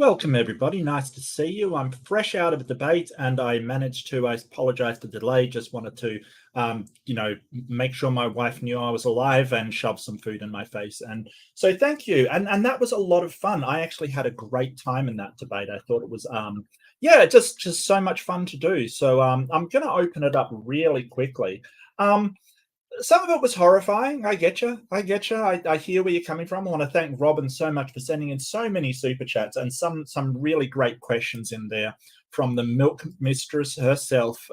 Welcome, everybody. Nice to see you. I'm fresh out of a debate, and I apologize for the delay. Just wanted to, make sure my wife knew I was alive and shove some food in my face. And so thank you. And that was a lot of fun. I actually had a great time in that debate. I thought it was, just so much fun to do. So I'm going to open it up really quickly. Some of it was horrifying. I get you. I hear where you're coming from. I want to thank Robin so much for sending in so many super chats and some really great questions in there from the milk mistress herself.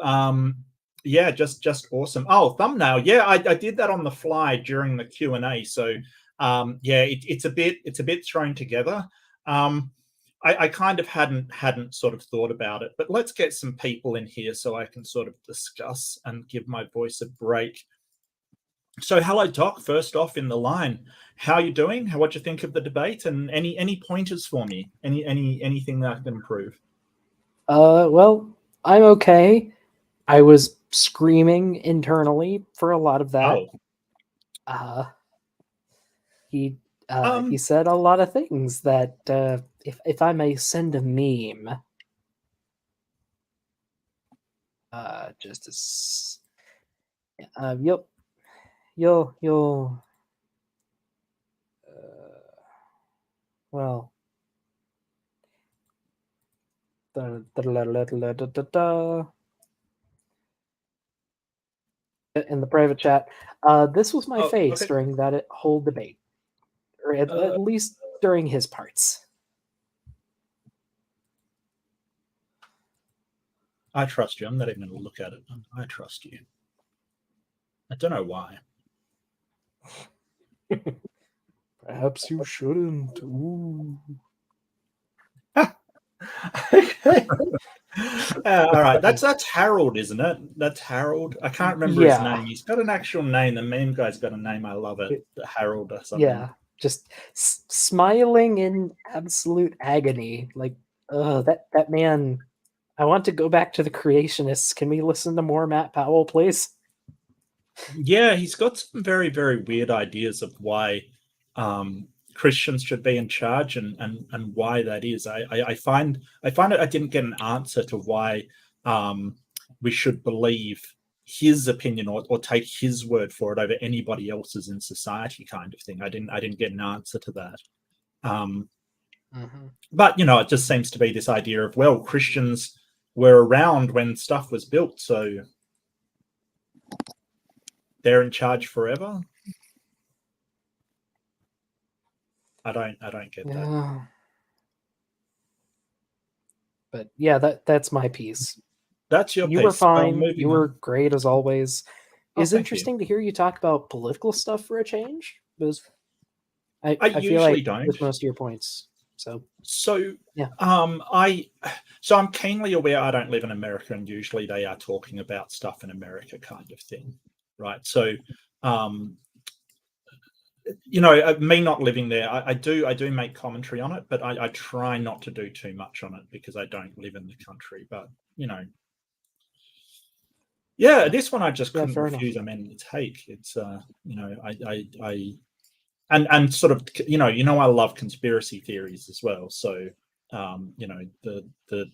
Just awesome. Oh, thumbnail. Yeah, I did that on the fly during the Q&A. So it's a bit thrown together. I kind of hadn't sort of thought about it, but let's get some people in here so I can sort of discuss and give my voice a break. So hello, Doc, first off in the line. How are you doing? What do you think of the debate? And any pointers for me? Anything that I can improve? Well, I'm okay. I was screaming internally for a lot of that. Oh. He said a lot of things that, if I may send a meme, you'll well, in the private chat, this was my face during that whole debate, or at least during his parts. I trust you. I'm not even going to look at it. I trust you. I don't know why. Perhaps you shouldn't. Ooh. Okay. All right. That's Harold, isn't it? That's Harold. I can't remember his name. He's got an actual name. The meme guy's got a name. I love it. Harold or something. Yeah. Just smiling in absolute agony. Like, that man. I want to go back to the creationists. Can we listen to more Matt Powell, please? Yeah, he's got some very, very weird ideas of why Christians should be in charge and why that is. I find it I didn't get an answer to why we should believe his opinion or take his word for it over anybody else's in society, kind of thing. I didn't get an answer to that. But it just seems to be this idea of, well, Christians were around when stuff was built, so they're in charge forever. I don't get that. But yeah, that's my piece. That's your piece. You were fine. You were great as always. It's interesting to hear you talk about political stuff for a change. Because I feel like don't with most of your points. So yeah. I'm keenly aware I don't live in America, and usually they are talking about stuff in America, kind of thing, right? So me not living there, I do make commentary on it, but I try not to do too much on it because I don't live in the country. But this one I just couldn't refuse. I mean, it's Hake. It's and sort of I love conspiracy theories as well. So the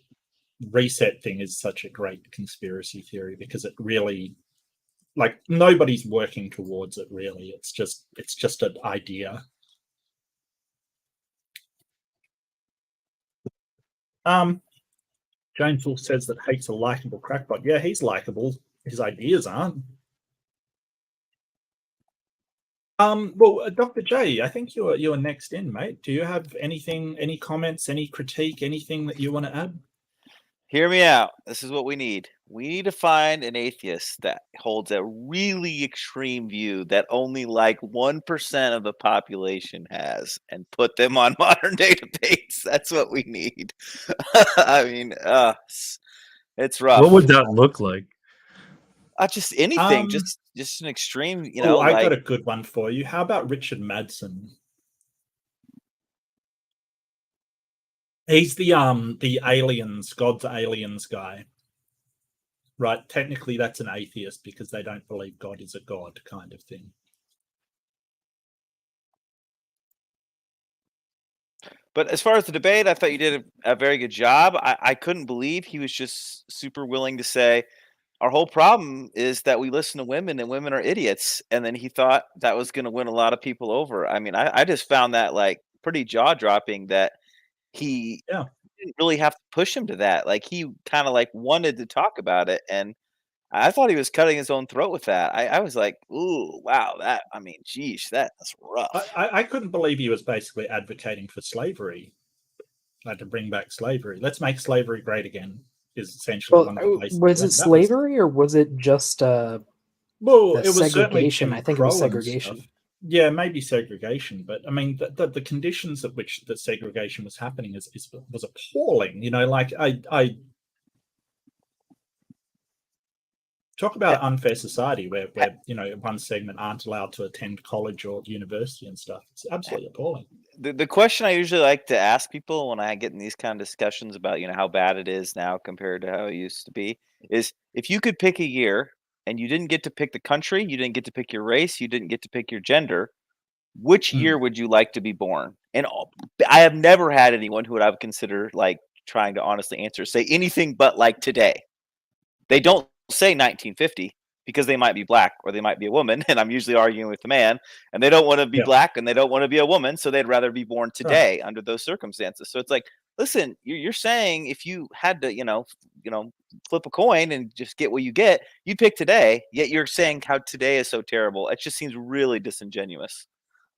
reset thing is such a great conspiracy theory because it really, like, nobody's working towards it really. It's just an idea. Jane Full says that Hake's a likable crackpot. Yeah, he's likable. His ideas aren't. Well, Dr. J, I think you're next in, mate. Do you have anything, any comments, any critique, anything that you want to add? Hear me out. This is what we need. We need to find an atheist that holds a really extreme view that only like 1% of the population has and put them on modern day debates. That's what we need. I mean, it's rough. What would that look like? Just anything, just an extreme, I got a good one for you. How about Richard Madsen? He's the aliens, God's aliens guy. Right? Technically that's an atheist because they don't believe God is a god, kind of thing. But as far as the debate, I thought you did a very good job. I couldn't believe he was just super willing to say, our whole problem is that we listen to women and women are idiots. And then he thought that was going to win a lot of people over. I mean, I just found that like pretty jaw dropping that he Yeah. didn't really have to push him to that. Like he kind of like wanted to talk about it. And I thought he was cutting his own throat with that. I was like, ooh, wow, I mean, geez, that's rough. I couldn't believe he was basically advocating for slavery, like to bring back slavery. Let's make slavery great again is essentially Well, one of the places. was it slavery or was it just well, the it was certainly segregation? Jim I think it was Crow and segregation. stuff. Yeah, maybe segregation, but I mean the conditions at which the segregation was happening was appalling. You know, like I talk about unfair society where you know one segment aren't allowed to attend college or university and stuff. It's absolutely appalling. The question I usually like to ask people when I get in these kind of discussions about, you know, how bad it is now compared to how it used to be is if you could pick a year and you didn't get to pick the country, you didn't get to pick your race, you didn't get to pick your gender, which year would you like to be born? And I have never had anyone who would I would consider like trying to honestly answer say anything but like today. They don't say 1950 because they might be black or they might be a woman, and I'm usually arguing with the man, and they don't want to be black and they don't want to be a woman, so they'd rather be born today under those circumstances. So it's like, listen, you're saying if you had to, you know, flip a coin and just get what you get, you'd pick today. Yet you're saying how today is so terrible. It just seems really disingenuous.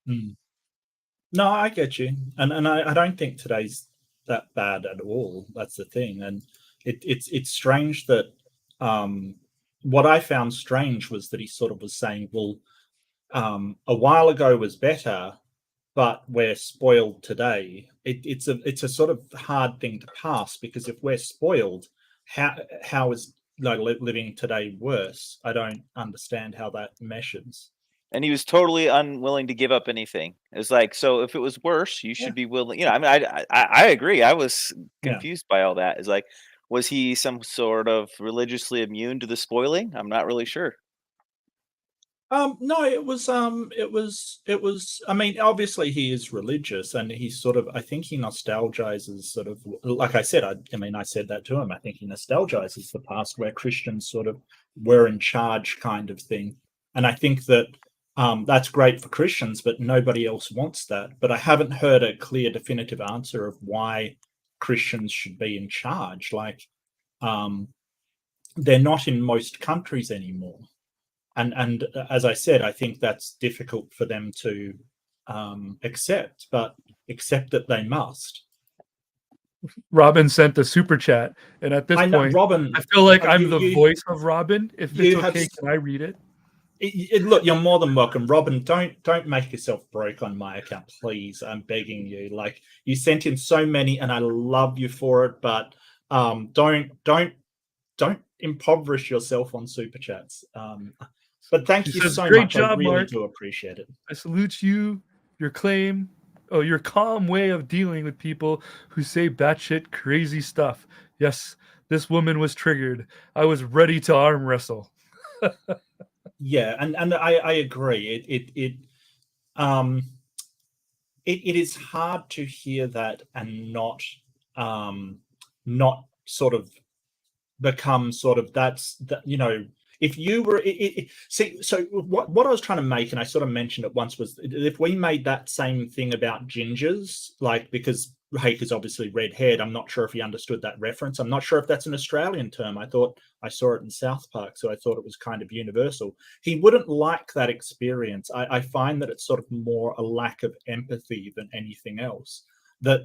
No, I get you, and I don't think today's that bad at all. That's the thing, and it's strange that what I found strange was that he sort of was saying, well, a while ago was better, but we're spoiled today. It's a sort of hard thing to pass because if we're spoiled, how is living today worse? I don't understand how that meshes. And he was totally unwilling to give up anything. It's like, so if it was worse, you should be willing. You know, I mean, I agree. I was confused by all that. It's like, was he some sort of religiously immune to the spoiling? I'm not really sure. No, it was I mean, obviously he is religious and he's sort of I think he nostalgizes sort of like I said, I mean I said that to him. I think he nostalgizes the past where Christians sort of were in charge kind of thing. And I think that that's great for Christians, but nobody else wants that. But I haven't heard a clear, definitive answer of why Christians should be in charge. Like, they're not in most countries anymore. And as I said, I think that's difficult for them to accept, but accept that they must. Robin sent a super chat, and at this point, Robin, I feel like I'm the voice of Robin. If it's okay, can I read it? Look, you're more than welcome, Robin. Don't make yourself broke on my account, please. I'm begging you. Like you sent in so many, and I love you for it, but don't impoverish yourself on super chats. But thank you so much. I really do appreciate it. I salute you, your claim, your calm way of dealing with people who say batshit crazy stuff. Yes, this woman was triggered. I was ready to arm wrestle. Yeah, and I agree. It is hard to hear that and not sort of become sort of that's if you were see, so what I was trying to make, and I sort of mentioned it once, was if we made that same thing about gingers, like because Hake is obviously red-haired, I'm not sure if he understood that reference. I'm not sure if that's an Australian term. I thought I saw it in South Park, so I thought it was kind of universal. He wouldn't like that experience. I find that it's sort of more a lack of empathy than anything else. That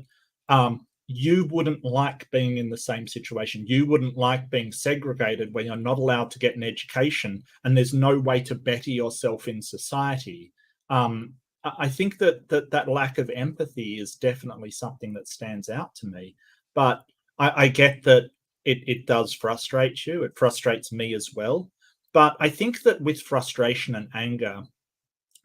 you wouldn't like being in the same situation. You wouldn't like being segregated where you're not allowed to get an education and there's no way to better yourself in society. I think that lack of empathy is definitely something that stands out to me. But I get that it does frustrate you. It frustrates me as well. But I think that with frustration and anger,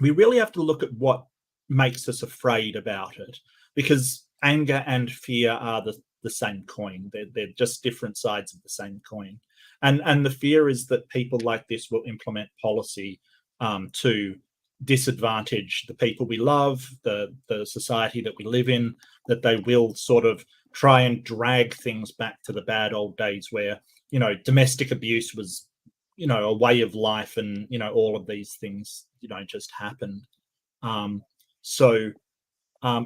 we really have to look at what makes us afraid about it, because anger and fear are the same coin. They're just different sides of the same coin. And the fear is that people like this will implement policy to disadvantage the people we love, the society that we live in, that they will sort of try and drag things back to the bad old days where, you know, domestic abuse was, you know, a way of life, and, you know, all of these things, you know, just happened. I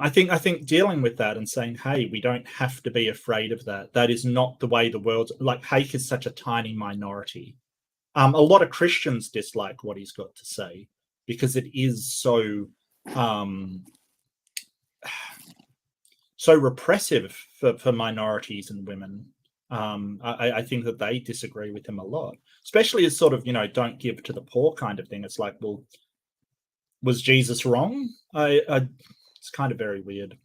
think dealing with that and saying, hey, we don't have to be afraid of that. That is not the way the world's, like, Hake is such a tiny minority. A lot of Christians dislike what he's got to say because it is so so repressive for minorities and women. I think that they disagree with him a lot, especially as sort of, you know, don't give to the poor kind of thing. It's like, well, was Jesus wrong? It's kind of very weird.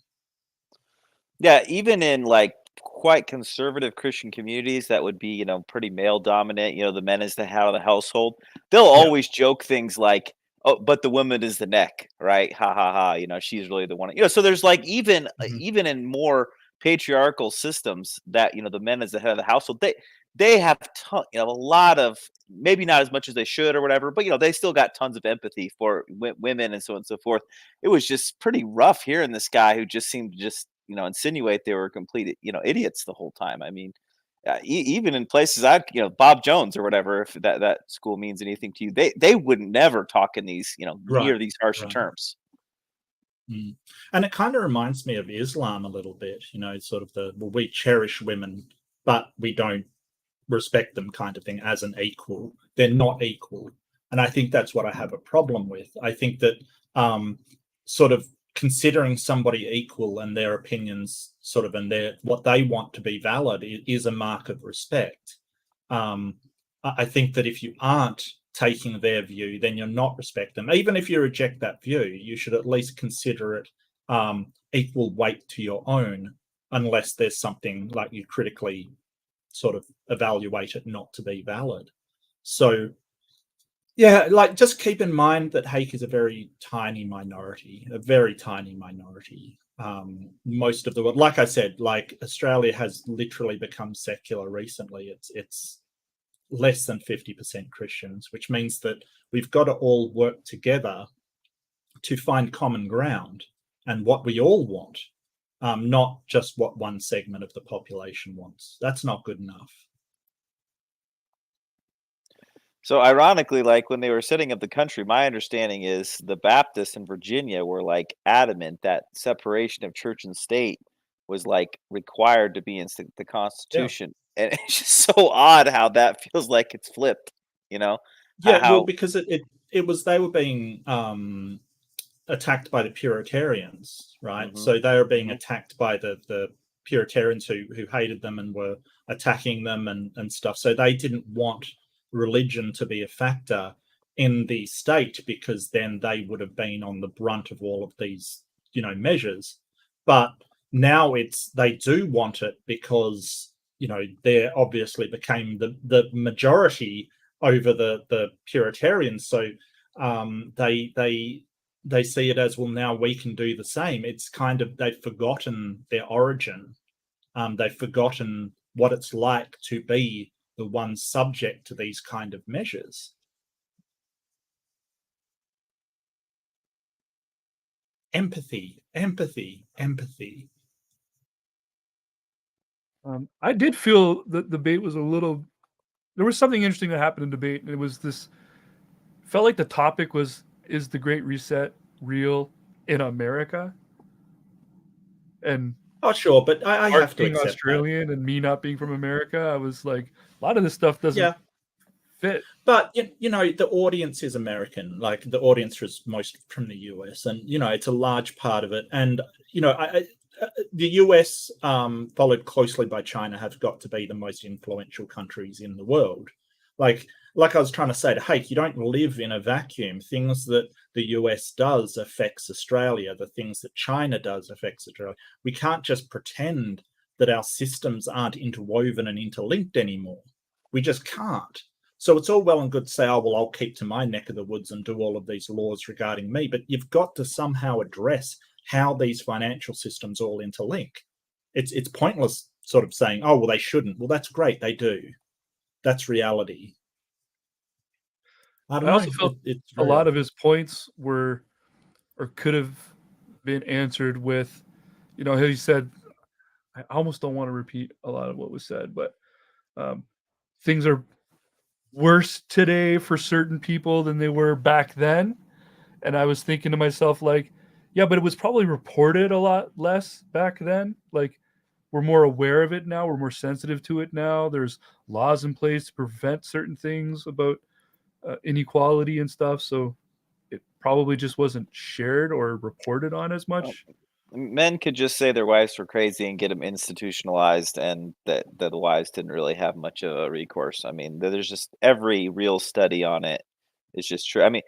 Yeah, even in like quite conservative Christian communities that would be, you know, pretty male dominant, you know, the men is the head of the household, they'll always joke things like, oh, but the woman is the neck, right? Ha ha ha. You know, she's really the one. You know, so there's like even in more patriarchal systems that, you know, the men is the head of the household, they have you know, a lot of, maybe not as much as they should or whatever, but, you know, they still got tons of empathy for women and so on and so forth. It was just pretty rough hearing this guy who just seemed to just, you know, insinuate they were complete, you know, idiots the whole time. I mean, even in places you know, Bob Jones or whatever, if that school means anything to you, they would never talk in these, you know, near these harsher terms. And it kind of reminds me of Islam a little bit, you know, sort of well, we cherish women, but we don't respect them kind of thing as an equal. They're not equal. And I think that's what I have a problem with. I think that sort of considering somebody equal and their opinions sort of and what they want to be valid is a mark of respect. I think that if you aren't taking their view, then you're not respecting them. Even if you reject that view, you should at least consider it equal weight to your own, unless there's something like you critically sort of evaluate it not to be valid. So yeah, like, just keep in mind that Hake is a very tiny minority, most of the world, like I said, like Australia has literally become secular recently. It's less than 50% Christians, which means that we've got to all work together to find common ground and what we all want, not just what one segment of the population wants. That's not good enough. So ironically, like when they were setting up the country, my understanding is the Baptists in Virginia were like adamant that separation of church and state was like required to be in the Constitution. And it's just so odd how that feels like it's flipped, you know? Yeah, well, because it was, they were being attacked by the Puritarians, right? So they were being attacked by the Puritarians who hated them and were attacking them and stuff. So they didn't want religion to be a factor in the state, because then they would have been on the brunt of all of these, you know, measures. But now they do want it because, you know, they obviously became the majority over the Puritarians. So they see it as, well, now we can do the same. It's kind of, they've forgotten their origin. They've forgotten what it's like to be the one subject to these kind of measures. Empathy. I did feel that the debate was a little. There was something interesting that happened in debate, and it was this. Felt like the topic was, is the Great Reset real in America? And oh, sure, but I have to being accept Australian that. and me not being from America, I was like, a lot of this stuff doesn't fit. But you know, the audience is American. Like, the audience is most from the US, and, you know, it's a large part of it. And, you know, the US, followed closely by China, have got to be the most influential countries in the world. Like I was trying to say to Hake, you don't live in a vacuum. Things that the US does affects Australia. The things that China does affects Australia. We can't just pretend that our systems aren't interwoven and interlinked anymore. We just can't. So it's all well and good to say, oh, well, I'll keep to my neck of the woods and do all of these laws regarding me. But you've got to somehow address how these financial systems all interlink. It's pointless sort of saying, oh, well, they shouldn't. Well, that's great. They do. That's reality. I also felt a lot of his points were, or could have been answered with, you know, he said, I almost don't want to repeat a lot of what was said, but things are worse today for certain people than they were back then. And I was thinking to myself, like, yeah, but it was probably reported a lot less back then. Like, we're more aware of it now. We're more sensitive to it now. There's laws in place to prevent certain things about inequality and stuff. So it probably just wasn't shared or reported on as much. Men could just say their wives were crazy and get them institutionalized, and that the wives didn't really have much of a recourse. I mean, there's just every real study on it is just true. I mean,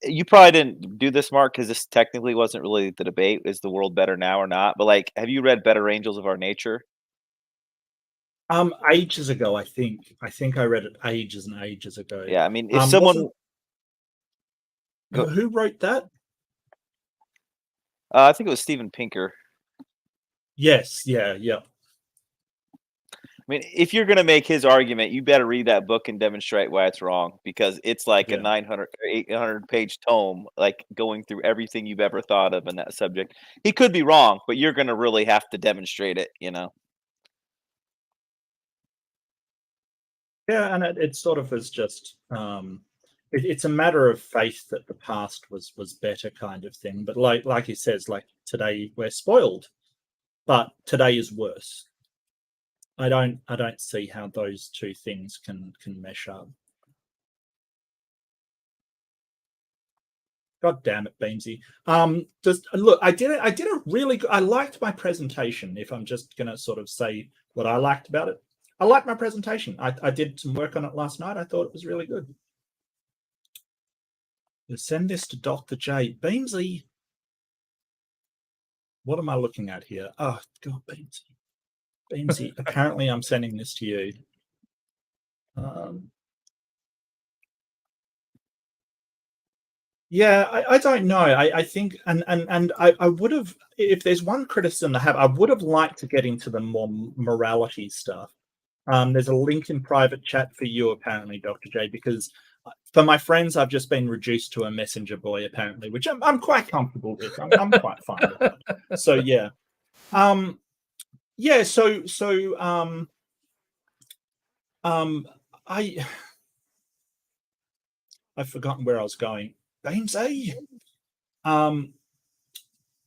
you probably didn't do this, Mark, because this technically wasn't really the debate. Is the world better now or not? But like, have you read Better Angels of Our Nature? Ages ago, I think. I think I read it ages and ages ago. Yeah, I mean, if someone who wrote that? I think it was Steven Pinker. Yes, yeah. I mean, if you're going to make his argument, you better read that book and demonstrate why it's wrong, because it's like a 900 or 800 page tome, like going through everything you've ever thought of in that subject. He could be wrong, but you're going to really have to demonstrate it, you know? Yeah, and it sort of is just it's a matter of faith that the past was better, kind of thing. But like he says, like today we're spoiled, but today is worse. I don't see how those two things can mesh up. God damn it, Beamsy. Look, I did a really good, I liked my presentation. If I'm just gonna sort of say what I liked about it, I liked my presentation. I did some work on it last night. I thought it was really good. Let's send this to Dr. J. Beamsy. What am I looking at here? Oh, God, Beamsy. Beamsy, apparently I'm sending this to you. Yeah, I don't know. I think, and I would have, if there's one criticism I have, I would have liked to get into the more morality stuff. There's a link in private chat for you, apparently, Dr. J, because for my friends, I've just been reduced to a messenger boy, apparently, which I'm quite comfortable with. I'm quite fine with that. So yeah, yeah. So I've forgotten where I was going. Beamsy.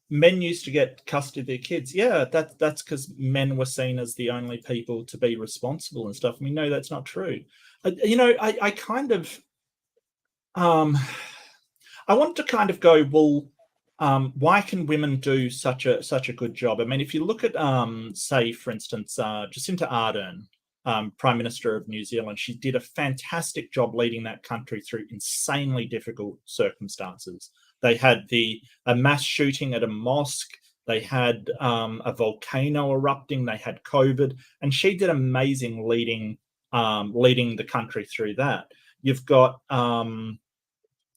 Men used to get custody of their kids. Yeah, that's because men were seen as the only people to be responsible and stuff. I mean, no, that's not true. I kind of, I want to kind of go, well, why can women do such a good job? I mean, if you look at, say, for instance, Jacinda Ardern, Prime Minister of New Zealand, she did a fantastic job leading that country through insanely difficult circumstances. They had a mass shooting at a mosque. They had a volcano erupting. They had COVID, and she did amazing leading the country through that. You've got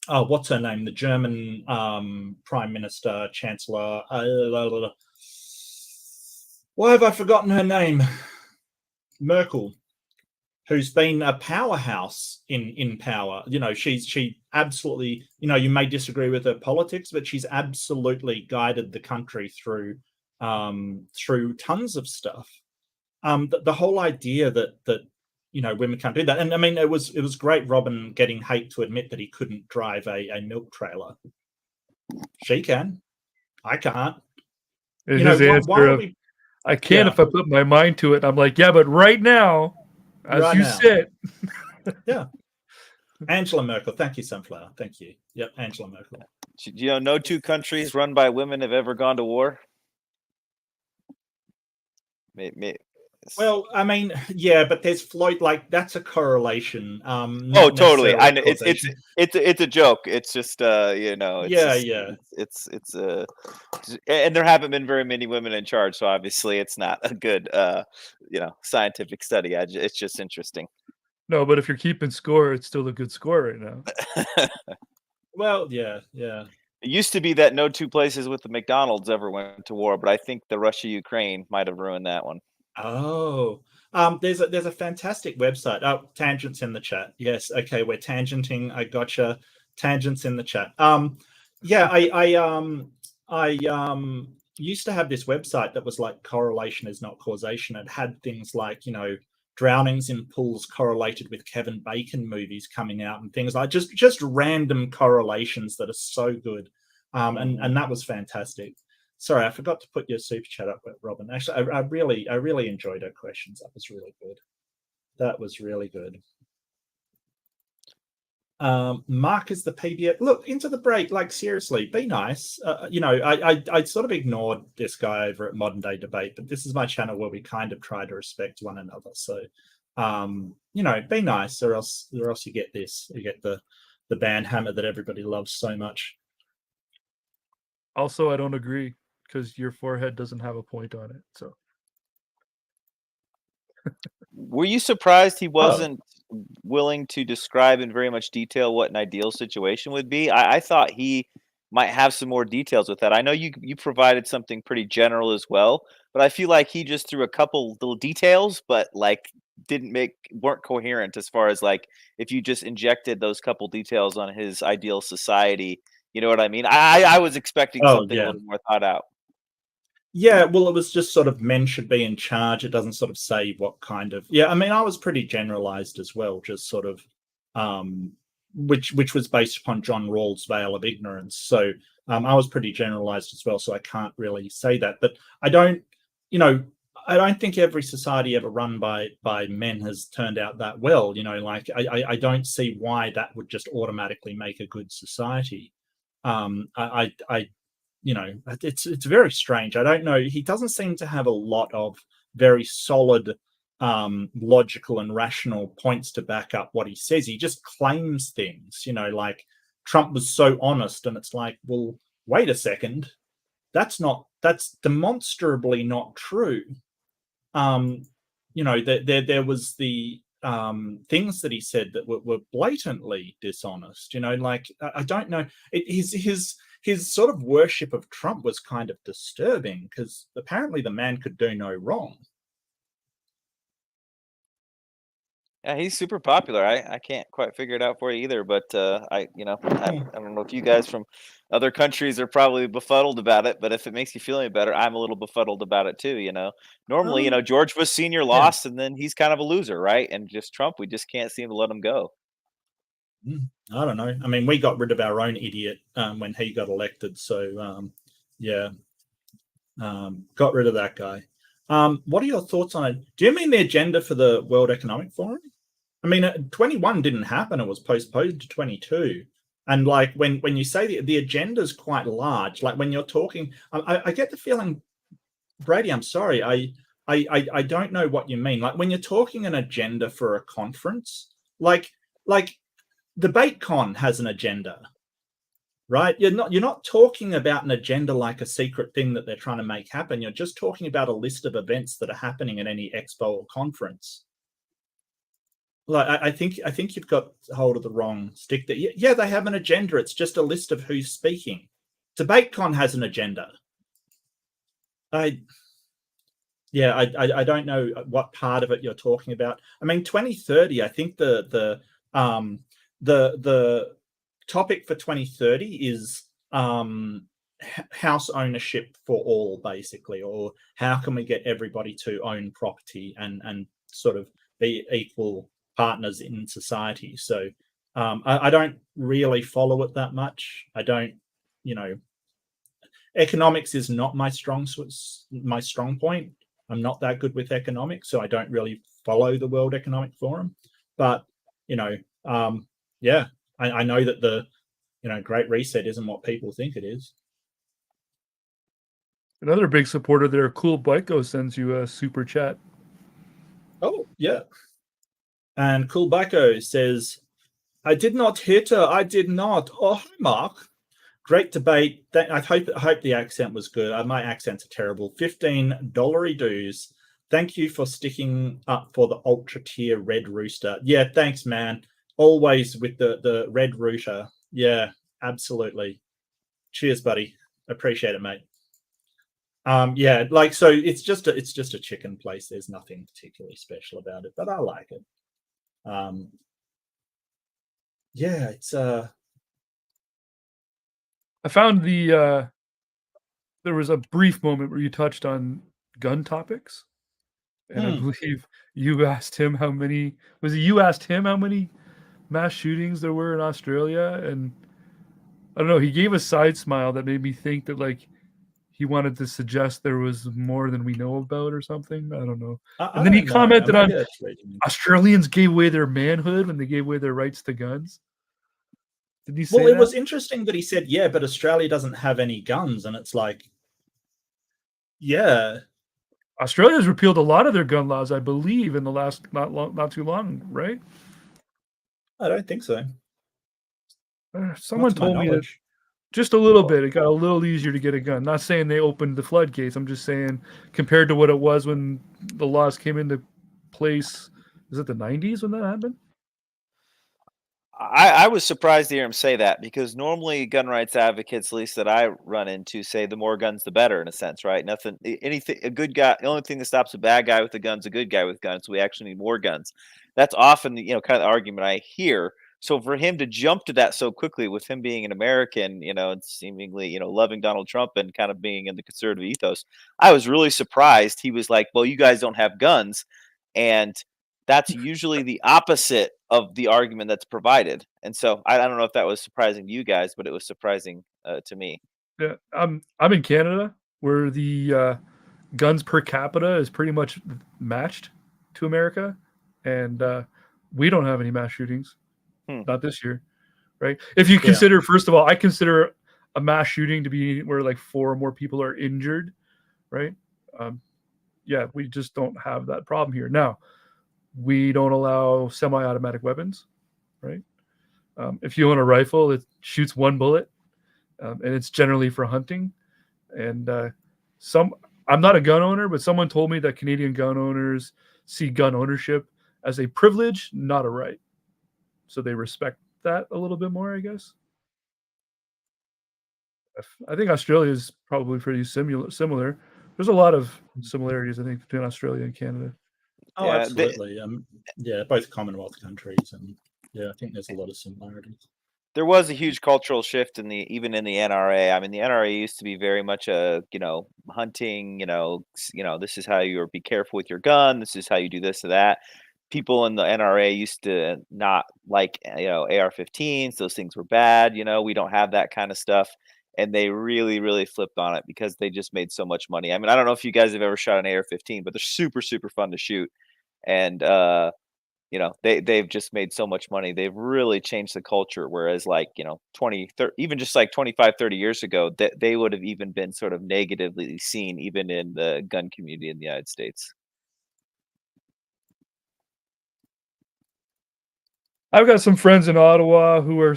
what's her name? The German Prime Minister, Chancellor. Why have I forgotten her name? Merkel, who's been a powerhouse in power. You know, she absolutely, you know, you may disagree with her politics, but she's absolutely guided the country through tons of stuff. The whole idea that you know, women can't do that. And I mean, it was great Robin getting Hake to admit that he couldn't drive a milk trailer. She can. I can't. And you know, his answer I can if I put my mind to it. I'm like, yeah, but right now, said. Yeah. Angela Merkel. Thank you, Sunflower. Thank you. Yep, Angela Merkel. You know, no two countries run by women have ever gone to war. Well, I mean, yeah, but there's Floyd. Like that's a correlation. Oh, totally. I know it's a joke. It's just you know. It's and there haven't been very many women in charge, so obviously it's not a good you know, scientific study. It's just interesting. No, but if you're keeping score, it's still a good score right now. Well, yeah. It used to be that no two places with the McDonald's ever went to war, but I think the Russia-Ukraine might have ruined that one. Oh, there's a fantastic website. Oh, tangents in the chat. Yes, okay, we're tangenting. I gotcha. Tangents in the chat. Yeah, used to have this website that was like correlation is not causation. It had things like, drownings in pools correlated with Kevin Bacon movies coming out and things like just random correlations that are so good. And that was fantastic. Sorry, I forgot to put your super chat up, Robin. Actually, I really enjoyed her questions. That was really good. That was really good. Mark is the PBA. Look, into the break, like seriously, be nice. I sort of ignored this guy over at Modern Day Debate, but this is my channel where we kind of try to respect one another. So, be nice, or else you get this. You get the band hammer that everybody loves so much. Also, I don't agree because your forehead doesn't have a point on it. So, were you surprised he wasn't willing to describe in very much detail what an ideal situation would be? I thought he might have some more details with that. I know you provided something pretty general as well, but I feel like he just threw a couple little details, but like weren't coherent as far as like if you just injected those couple details on his ideal society. You know what I mean? I was expecting something a little more thought out. Yeah, well, it was just sort of men should be in charge. It doesn't sort of say what kind of. Yeah, I mean, I was pretty generalized as well, just sort of, which was based upon John Rawls' veil of ignorance. So I was pretty generalized as well. So I can't really say that. But I don't think every society ever run by men has turned out that well. Like I don't see why that would just automatically make a good society. It's very strange. I don't know. He doesn't seem to have a lot of very solid, logical and rational points to back up what he says. He just claims things, like Trump was so honest, and it's like, well, wait a second. That's demonstrably not true. There was the things that he said that were blatantly dishonest. Like I don't know. His sort of worship of Trump was kind of disturbing because apparently the man could do no wrong. Yeah, he's super popular. I can't quite figure it out for you either, but I don't know if you guys from other countries are probably befuddled about it, but if it makes you feel any better, I'm a little befuddled about it too. Normally, George Bush Sr. lost, and then he's kind of a loser, right? And just Trump, we just can't seem to let him go. I don't know. I mean, we got rid of our own idiot when he got elected, so got rid of that guy. What are your thoughts on it? Do you mean the agenda for the World Economic Forum? I mean, 21 didn't happen. It was postponed to 22. And like when you say the agenda is quite large, like when you're talking, I get the feeling, Brady, I'm sorry, I don't know what you mean. Like when you're talking an agenda for a conference, like DebateCon has an agenda, right? You're not talking about an agenda like a secret thing that they're trying to make happen. You're just talking about a list of events that are happening at any expo or conference. Like I think you've got hold of the wrong stick there. Yeah, they have an agenda. It's just a list of who's speaking. DebateCon has an agenda. I don't know what part of it you're talking about. I mean, 2030. I think the topic for 2030 is house ownership for all, basically, or how can we get everybody to own property and sort of be equal partners in society. So I don't really follow it that much. I don't, economics is not my strong point. I'm not that good with economics, so I don't really follow the World Economic Forum. But I know that the Great Reset isn't what people think it is. Another big supporter there, Cool Biko, sends you a super chat. Oh yeah. And Cool Biko says, I did not hit her. I did not. Oh, hi, Mark. Great debate. I hope the accent was good. My accents are terrible. $15 dues. Thank you for sticking up for the ultra tier Red Rooster. Yeah, thanks, man. Always with the Red Rooster. Yeah, absolutely. Cheers, buddy. Appreciate it, mate. So it's just a chicken place. There's nothing particularly special about it, but I like it. It's I found the there was a brief moment where you touched on gun topics, and I believe you asked him how many. Was it you asked him how many mass shootings there were in Australia? And I don't know. He gave a side smile that made me think that like he wanted to suggest there was more than we know about or something. I don't know. And then he commented on Australians gave away their manhood when they gave away their rights to guns. Did he say Well, it that? was interesting that he said, yeah, but Australia doesn't have any guns. And it's like, yeah. Australia's repealed a lot of their gun laws, I believe, in the last not too long, right? I don't think so. Someone told me that just a little bit. It got a little easier to get a gun. Not saying they opened the floodgates. I'm just saying compared to what it was when the laws came into place. Is it the 90s when that happened? I was surprised to hear him say that, because normally gun rights advocates, at least that I run into, say the more guns the better, in a sense, right? Anything, a good guy, the only thing that stops a bad guy with a gun's a good guy with guns. So we actually need more guns. That's often the, kind of the argument I hear. So for him to jump to that so quickly, with him being an American, and seemingly, loving Donald Trump and kind of being in the conservative ethos, I was really surprised. He was like, well, you guys don't have guns. And that's usually the opposite of the argument that's provided. And so I don't know if that was surprising to you guys, but it was surprising to me. Yeah, I'm in Canada, where the guns per capita is pretty much matched to America, and we don't have any mass shootings, not this year, right? If you consider, first of all, I consider a mass shooting to be where like 4 or more people are injured, right? Yeah, we just don't have that problem here. Now, we don't allow semi-automatic weapons, right? If you own a rifle, it shoots 1 bullet, and it's generally for hunting. And I'm not a gun owner, but someone told me that Canadian gun owners see gun ownership as a privilege, not a right. So they respect that a little bit more, I guess. I think Australia is probably pretty similar. There's a lot of similarities, I think, between Australia and Canada. Oh, yeah, absolutely. Both Commonwealth countries, and I think there's a lot of similarities. There was a huge cultural shift even in the NRA. I mean, the NRA used to be very much a, hunting, this is how you be careful with your gun. This is how you do this or that. People in the NRA used to not like, AR-15s. Those things were bad. We don't have that kind of stuff. And they really, really flipped on it because they just made so much money. I mean, I don't know if you guys have ever shot an AR-15, but they're super, super fun to shoot. And, they've just made so much money. They've really changed the culture. Whereas like, 20, 30, even just like 25, 30 years ago, that they would have even been sort of negatively seen, even in the gun community in the United States. I've got some friends in Ottawa who are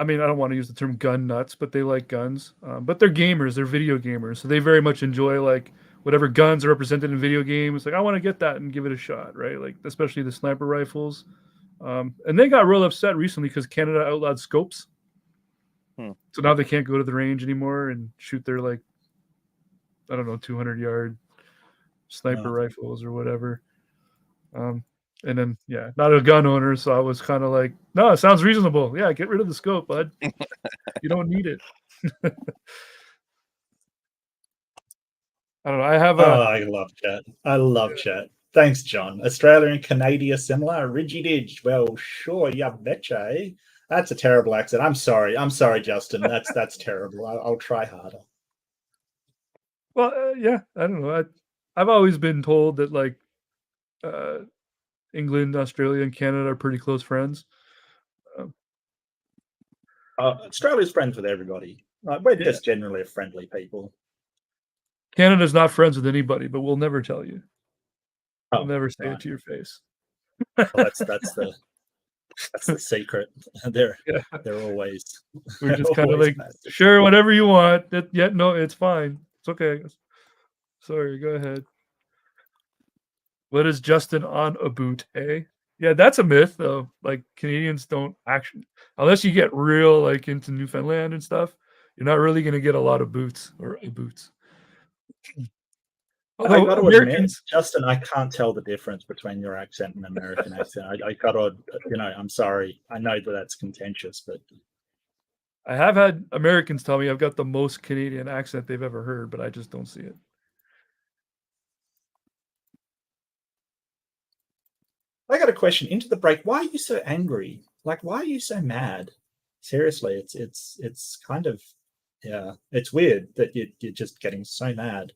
I don't want to use the term gun nuts, but they like guns. But they're gamers. They're video gamers. So they very much enjoy like whatever guns are represented in video games. Like, I want to get that and give it a shot, right? Like, especially the sniper rifles. And they got real upset recently because Canada outlawed scopes. So now they can't go to the range anymore and shoot their, like, 200-yard sniper rifles or whatever. And then, not a gun owner, so I was kind of like, no, it sounds reasonable. Yeah, get rid of the scope, bud. You don't need it. I don't know. I love chat. I love chat. Thanks, John. Australia and Canada similar? Rigidage. Well, sure, yeah, betcha, eh? That's a terrible accent. I'm sorry, Justin. That's terrible. I'll try harder. Well, I don't know. I've always been told that, like, England, Australia, and Canada are pretty close friends. Australia's friends with everybody. We're just generally friendly people. Canada's not friends with anybody, but we'll never tell you. We'll never say it to your face. Well, that's the secret. They're always. We're just kind of like, sure, whatever you want. No, it's fine. It's okay. Sorry, go ahead. What is Justin on a boot, eh? Yeah, that's a myth, though. Like, Canadians don't actually, unless you get real, like, into Newfoundland and stuff, you're not really going to get a lot of boots or boots. I got to admit, Justin, I can't tell the difference between your accent and American accent. I got to, I'm sorry. I know that's contentious, but I have had Americans tell me I've got the most Canadian accent they've ever heard, but I just don't see it. I got a question into the break. Why are you so angry? Like, why are you so mad? Seriously, it's kind of, yeah, it's weird that you're just getting so mad.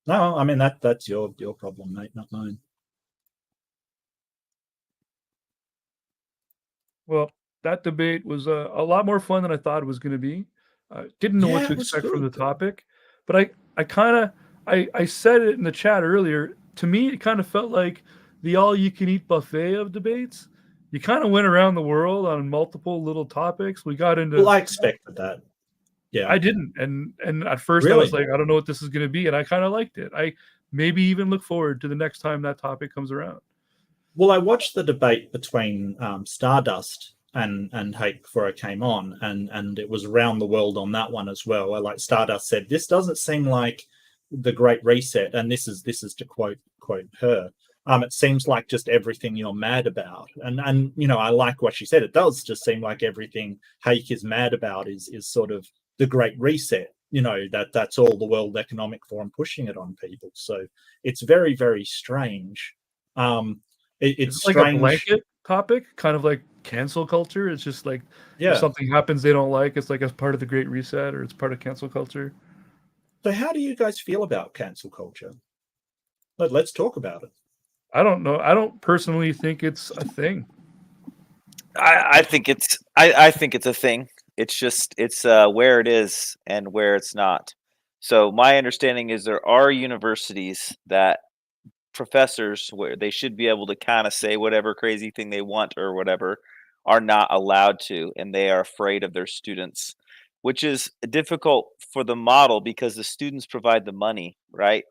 No, I mean that's your problem, mate, not mine. Well, that debate was a lot more fun than I thought it was going to be. Didn't know what Yeah, to it was expect from the good. topic, but I kind of I said it in the chat earlier. To me, it kind of felt like the all-you-can-eat buffet of debates. You kind of went around the world on multiple little topics. We got into. Well, I expected that. Yeah, I didn't, and at first I really. was like, I don't know what this is going to be, and I kind of liked it. I maybe even look forward to the next time that topic comes around. Well, I watched the debate between Stardust and Hake before I came on, and it was around the world on that one as well. Where, like, Stardust said, this doesn't seem like the Great Reset, and this is to quote her. It seems like just everything you're mad about, and you know, I like what she said. It does just seem like everything Hake is mad about is sort of the Great Reset. You know, that's all the World Economic Forum pushing it on people. So it's very, very strange. It's Is it like a strange. blanket topic, kind of like cancel culture? It's just like Yeah. if something happens they don't like, it's like as part of the Great Reset or it's part of cancel culture. So how do you guys feel about cancel culture? Let's talk about it. I don't know. I don't personally think it's a thing. I think it's I think it's a thing. It's just it's where it is and where it's not. So my understanding is there are universities that professors where they should be able to kind of say whatever crazy thing they want or whatever are not allowed to, and they are afraid of their students, which is difficult for the model because the students provide the money, right?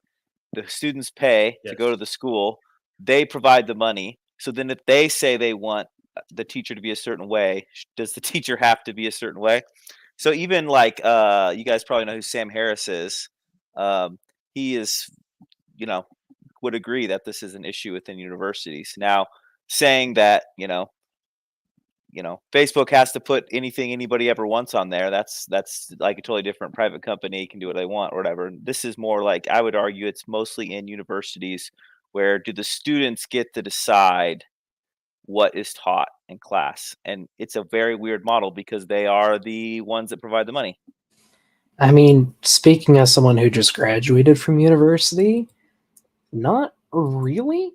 The students pay to go to Yes. the school, they provide the money. So then if they say they want the teacher to be a certain way, does the teacher have to be a certain way? So even like you guys probably know who Sam Harris is. He is, you know, would agree that this is an issue within universities. Now, saying that, Facebook has to put anything anybody ever wants on there. That's like a totally different private company can do what they want or whatever. This is more like I would argue it's mostly in universities where do the students get to decide what is taught in class? And it's a very weird model because they are the ones that provide the money. I mean, speaking as someone who just graduated from university, not really,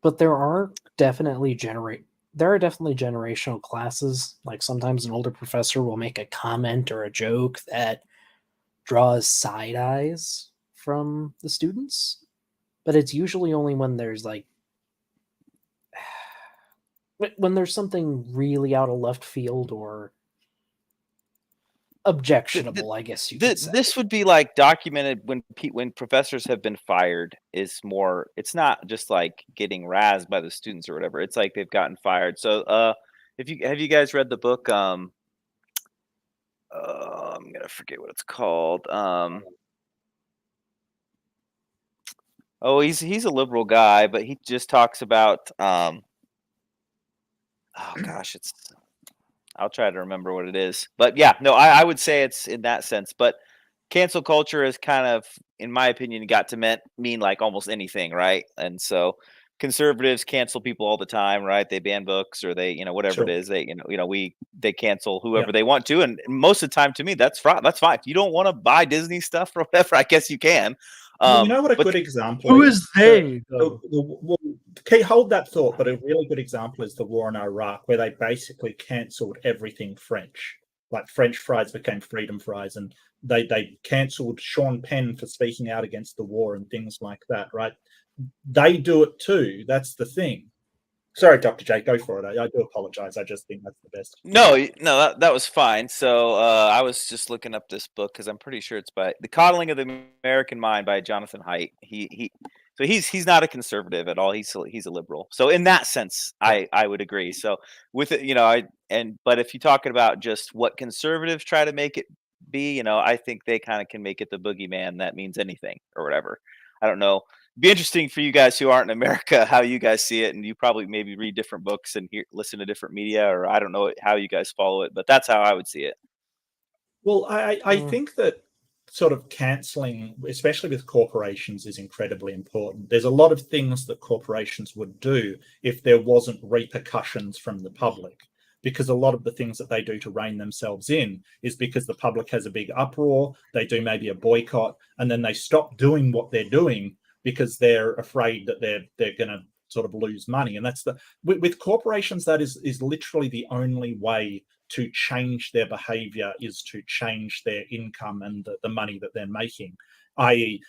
but there are definitely generational classes. Like sometimes an older professor will make a comment or a joke that draws side eyes from the students, but it's usually only when there's like when there's something really out of left field or objectionable, I guess you could say. This would be like documented when professors have been fired. Is more. It's not just like getting razzed by the students or whatever. It's like they've gotten fired. So, if you have you guys read the book? I'm gonna forget what it's called. Oh, he's a liberal guy, but he just talks about. Oh gosh, I'll try to remember what it is. But yeah, no, I would say it's in that sense. But cancel culture is kind of, in my opinion, got to mean like almost anything, right? And so conservatives cancel people all the time, right? They ban books or they, whatever it Sure. is, they cancel whoever they want to. And most of the time to me, that's fine. That's fine. If you don't want to buy Disney stuff or whatever, I guess you can. Well, you know what a But good example Who is? is they, though? Well, okay, hold that thought, but a really good example is the war in Iraq, where they basically cancelled everything French. Like French fries became freedom fries, and they cancelled Sean Penn for speaking out against the war and things like that, right? They do it too. That's the thing. Sorry, Dr. J, go for it. I do apologize. I just think that's the best. No, that was fine. So I was just looking up this book because I'm pretty sure it's by The Coddling of the American Mind by Jonathan Haidt. So he's not a conservative at all. He's a liberal. So in that sense, I would agree. So with it, but if you're talking about just what conservatives try to make it be, I think they kind of can make it the boogeyman that means anything or whatever. I don't know. be interesting for you guys who aren't in America, how you guys see it, and you probably maybe read different books and listen to different media, or I don't know how you guys follow it, but that's how I would see it. Well, I think that sort of cancelling, especially with corporations, is incredibly important. There's a lot of things that corporations would do if there wasn't repercussions from the public, because a lot of the things that they do to rein themselves in is because the public has a big uproar, they do maybe a boycott, and then they stop doing what they're doing because they're afraid that they're going to sort of lose money. And that's with corporations, that is literally the only way to change their behavior, is to change their income and the money that they're making, i.e.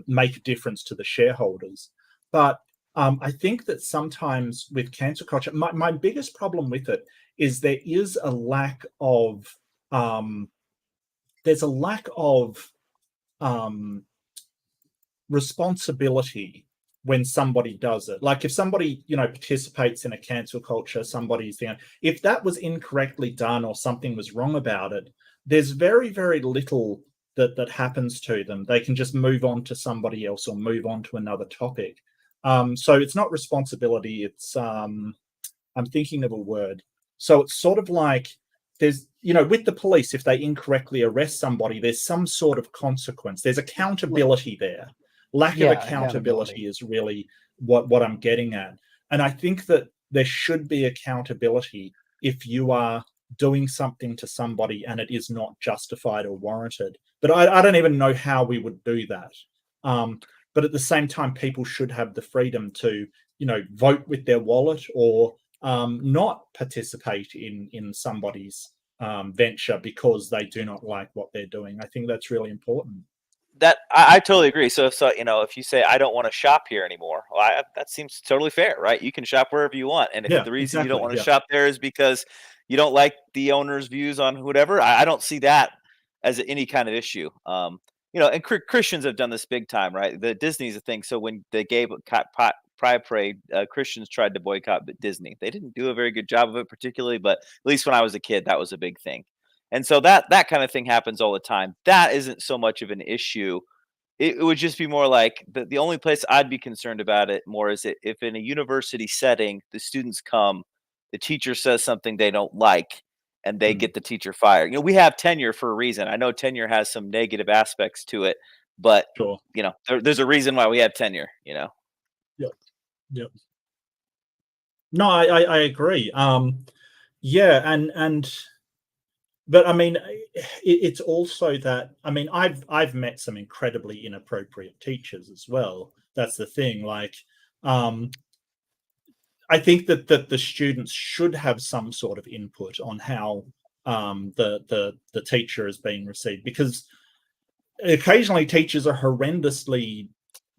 Make a difference to the shareholders. But I think that sometimes with cancel culture, my biggest problem with it is there is a lack of responsibility when somebody does it. Like if somebody, participates in a cancel culture, somebody's, if that was incorrectly done or something was wrong about it, there's very, very little that happens to them. They can just move on to somebody else or move on to another topic. So it's not responsibility. It's, I'm thinking of a word. So it's sort of like there's, with the police, if they incorrectly arrest somebody, there's some sort of consequence. There's accountability there. Lack of accountability is really what I'm getting at. And I think that there should be accountability if you are doing something to somebody and it is not justified or warranted. But I don't even know how we would do that. But at the same time, people should have the freedom to, vote with their wallet or not participate in somebody's venture because they do not like what they're doing. I think that's really important. That I totally agree. So if you say I don't want to shop here anymore, well, that seems totally fair, right? You can shop wherever you want, and if the reason you don't want to shop there is because you don't like the owner's views on whatever, I don't see that as any kind of issue. And Christians have done this big time, right? The Disney's a thing. So when they gave Pride Parade, Christians tried to boycott Disney. They didn't do a very good job of it, particularly, but at least when I was a kid, that was a big thing. And so that kind of thing happens all the time. That isn't so much of an issue. It would just be more like the only place I'd be concerned about it more is if in a university setting, the students come, the teacher says something they don't like, and they get the teacher fired. We have tenure for a reason. I know tenure has some negative aspects to it, but sure. There's a reason why we have tenure. Yep. No, I agree. But I mean, it's also that, I mean, I've met some incredibly inappropriate teachers as well. That's the thing. Like, I think that the students should have some sort of input on how the teacher is being received, because occasionally teachers are horrendously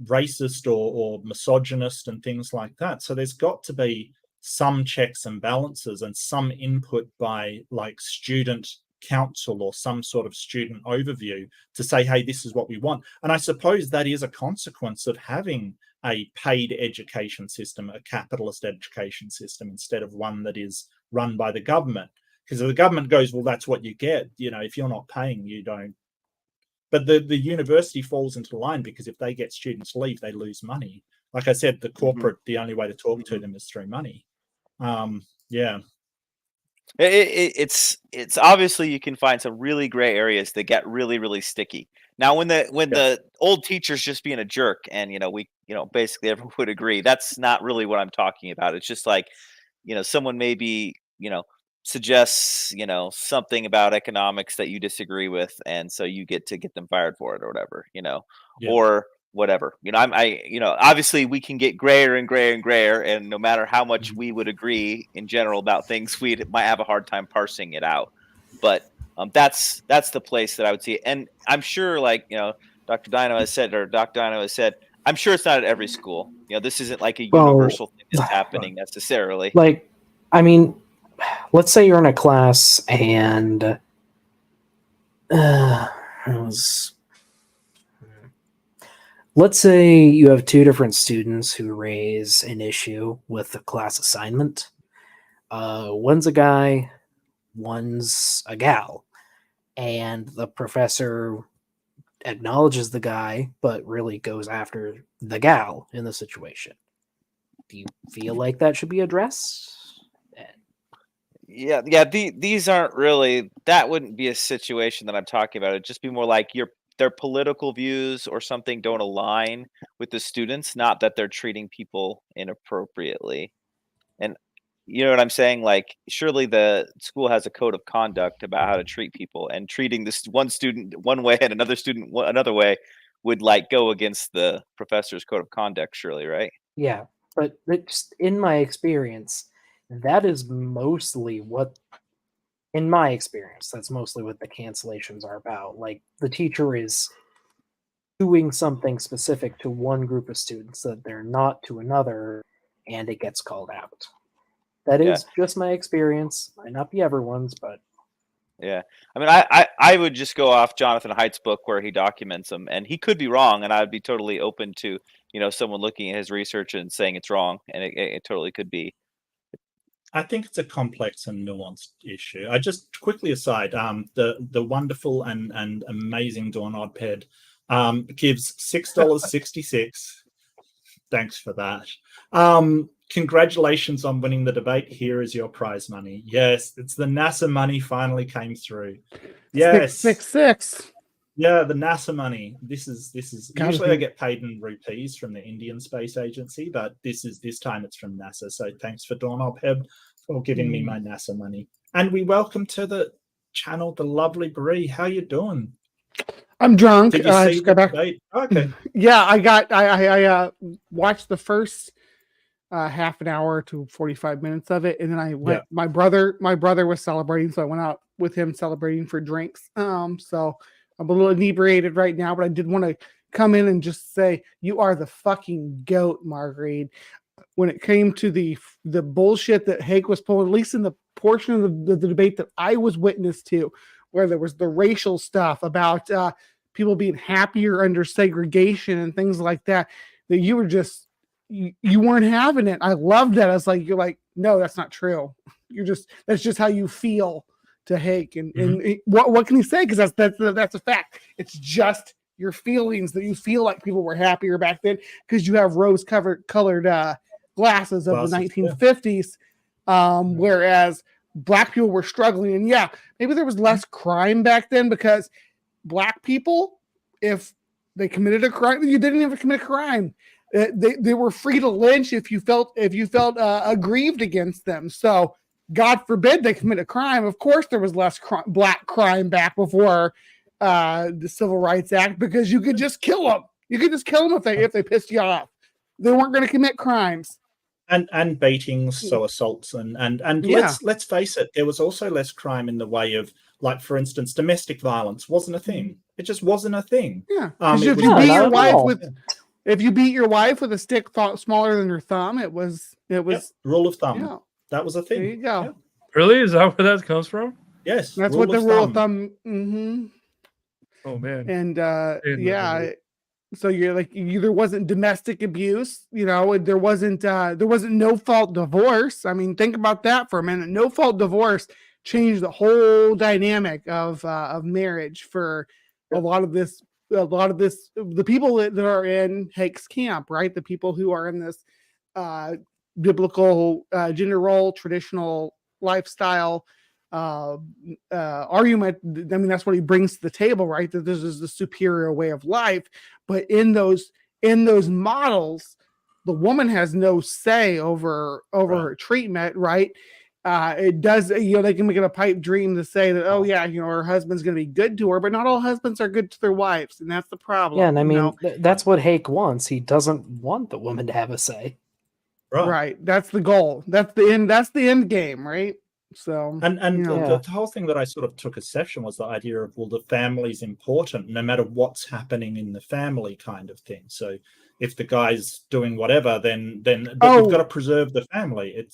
racist or misogynist and things like that. So there's got to be some checks and balances and some input by like student council or some sort of student overview to say, hey, this is what we want. And I suppose that is a consequence of having a paid education system, a capitalist education system, instead of one that is run by the government. Because if the government goes, well, that's what you get, if you're not paying, you don't. But the university falls into line, because if they get students leave, they lose money. Like I said, the corporate, the only way to talk to them is through money. It's obviously you can find some really gray areas that get really, really sticky. Now, when the old teacher's just being a jerk, and basically everyone would agree, that's not really what I'm talking about. It's just like, someone maybe suggests something about economics that you disagree with, and so you get to get them fired for it or whatever, or whatever. Obviously we can get grayer and grayer and grayer, and no matter how much we would agree in general about things, we might have a hard time parsing it out. But that's the place that I would see it. And I'm sure, like, Dr. Dino has said, I'm sure it's not at every school. This isn't like a universal thing that's happening necessarily. Like, I mean, let's say you're in a class and let's say you have two different students who raise an issue with the class assignment. One's a guy, one's a gal, and the professor acknowledges the guy, but really goes after the gal in the situation. Do you feel like that should be addressed? Yeah. These aren't really. That wouldn't be a situation that I'm talking about. It'd just be more like their political views or something don't align with the students. Not that they're treating people inappropriately. And you know what I'm saying? Like, surely the school has a code of conduct about how to treat people, and treating this one student one way and another student another way would like go against the professor's code of conduct, surely, right? Yeah, but just in my experience, that is mostly what, in my experience, that's mostly what the cancellations are about. Like, the teacher is doing something specific to one group of students that they're not to another, and it gets called out. That is just my experience. Might not be everyone's, but Yeah. I mean, I would just go off Jonathan Haidt's book where he documents them, and he could be wrong, and I'd be totally open to, someone looking at his research and saying it's wrong, and it totally could be. I think it's a complex and nuanced issue. I just quickly aside, the wonderful and amazing Dawn Oddped gives $6.66. Thanks for that. Congratulations on winning the debate. Here is your prize money. Yes, it's the NASA money finally came through. Yes, 666. Yeah, the NASA money. This is usually I get paid in rupees from the Indian Space Agency, but this time it's from NASA. So thanks for Dawn Oddped for giving me my NASA money. And we welcome to the channel the lovely Bree. How you doing? I'm drunk. Did you I see just the got back. debate? Okay. Yeah, I watched the first half an hour to 45 minutes of it, and then I went. My brother was celebrating, so I went out with him celebrating for drinks. So I'm a little inebriated right now, but I did want to come in and just say you are the fucking goat, Marguerite. When it came to the bullshit that Hake was pulling, at least in the portion of the debate that I was witness to, where there was the racial stuff about people being happier under segregation and things like that, that you were just you weren't having it. I loved that. I was like, you're like, no, that's not true. That's just how you feel to Hake. And what can he say? Because that's a fact. It's just your feelings that you feel like people were happier back then because you have colored glasses of the 1950s, whereas Black people were struggling. And yeah, maybe there was less crime back then because Black people, if they committed a crime, you didn't even commit a crime. They were free to lynch if you felt aggrieved against them. So God forbid they commit a crime. Of course, there was less Black crime back before the Civil Rights Act because you could just kill them. You could just kill them if they pissed you off. They weren't going to commit crimes. And beatings, so assaults, and let's face it, there was also less crime in the way of, like, for instance, domestic violence wasn't a thing. It just wasn't a thing. Yeah, if you beat your wife with a stick smaller than your thumb, it was rule of thumb. Yeah, that was a thing. There you go. Yeah. Really? Is that where that comes from? Yes, that's what the rule of thumb. Mm-hmm. Oh man. And so you're like, there wasn't domestic abuse, there wasn't no fault divorce. I mean, think about that for a minute. No fault divorce changed the whole dynamic of marriage for a lot of this, the people that are in Hake's camp, right? The people who are in this biblical gender role, traditional lifestyle argument. I mean, that's what he brings to the table, right? That this is the superior way of life. But in those models, the woman has no say over her treatment, right? It does, they can make it a pipe dream to say that, oh yeah, her husband's going to be good to her, but not all husbands are good to their wives, and that's the problem. Yeah, and I mean, that's what Hake wants. He doesn't want the woman to have a say. Right. That's the goal. That's the end. That's the end game, right? So the whole thing that I sort of took a session was the idea of, well, the family's important no matter what's happening in the family, kind of thing. So if the guy's doing whatever, then we've got to preserve the family.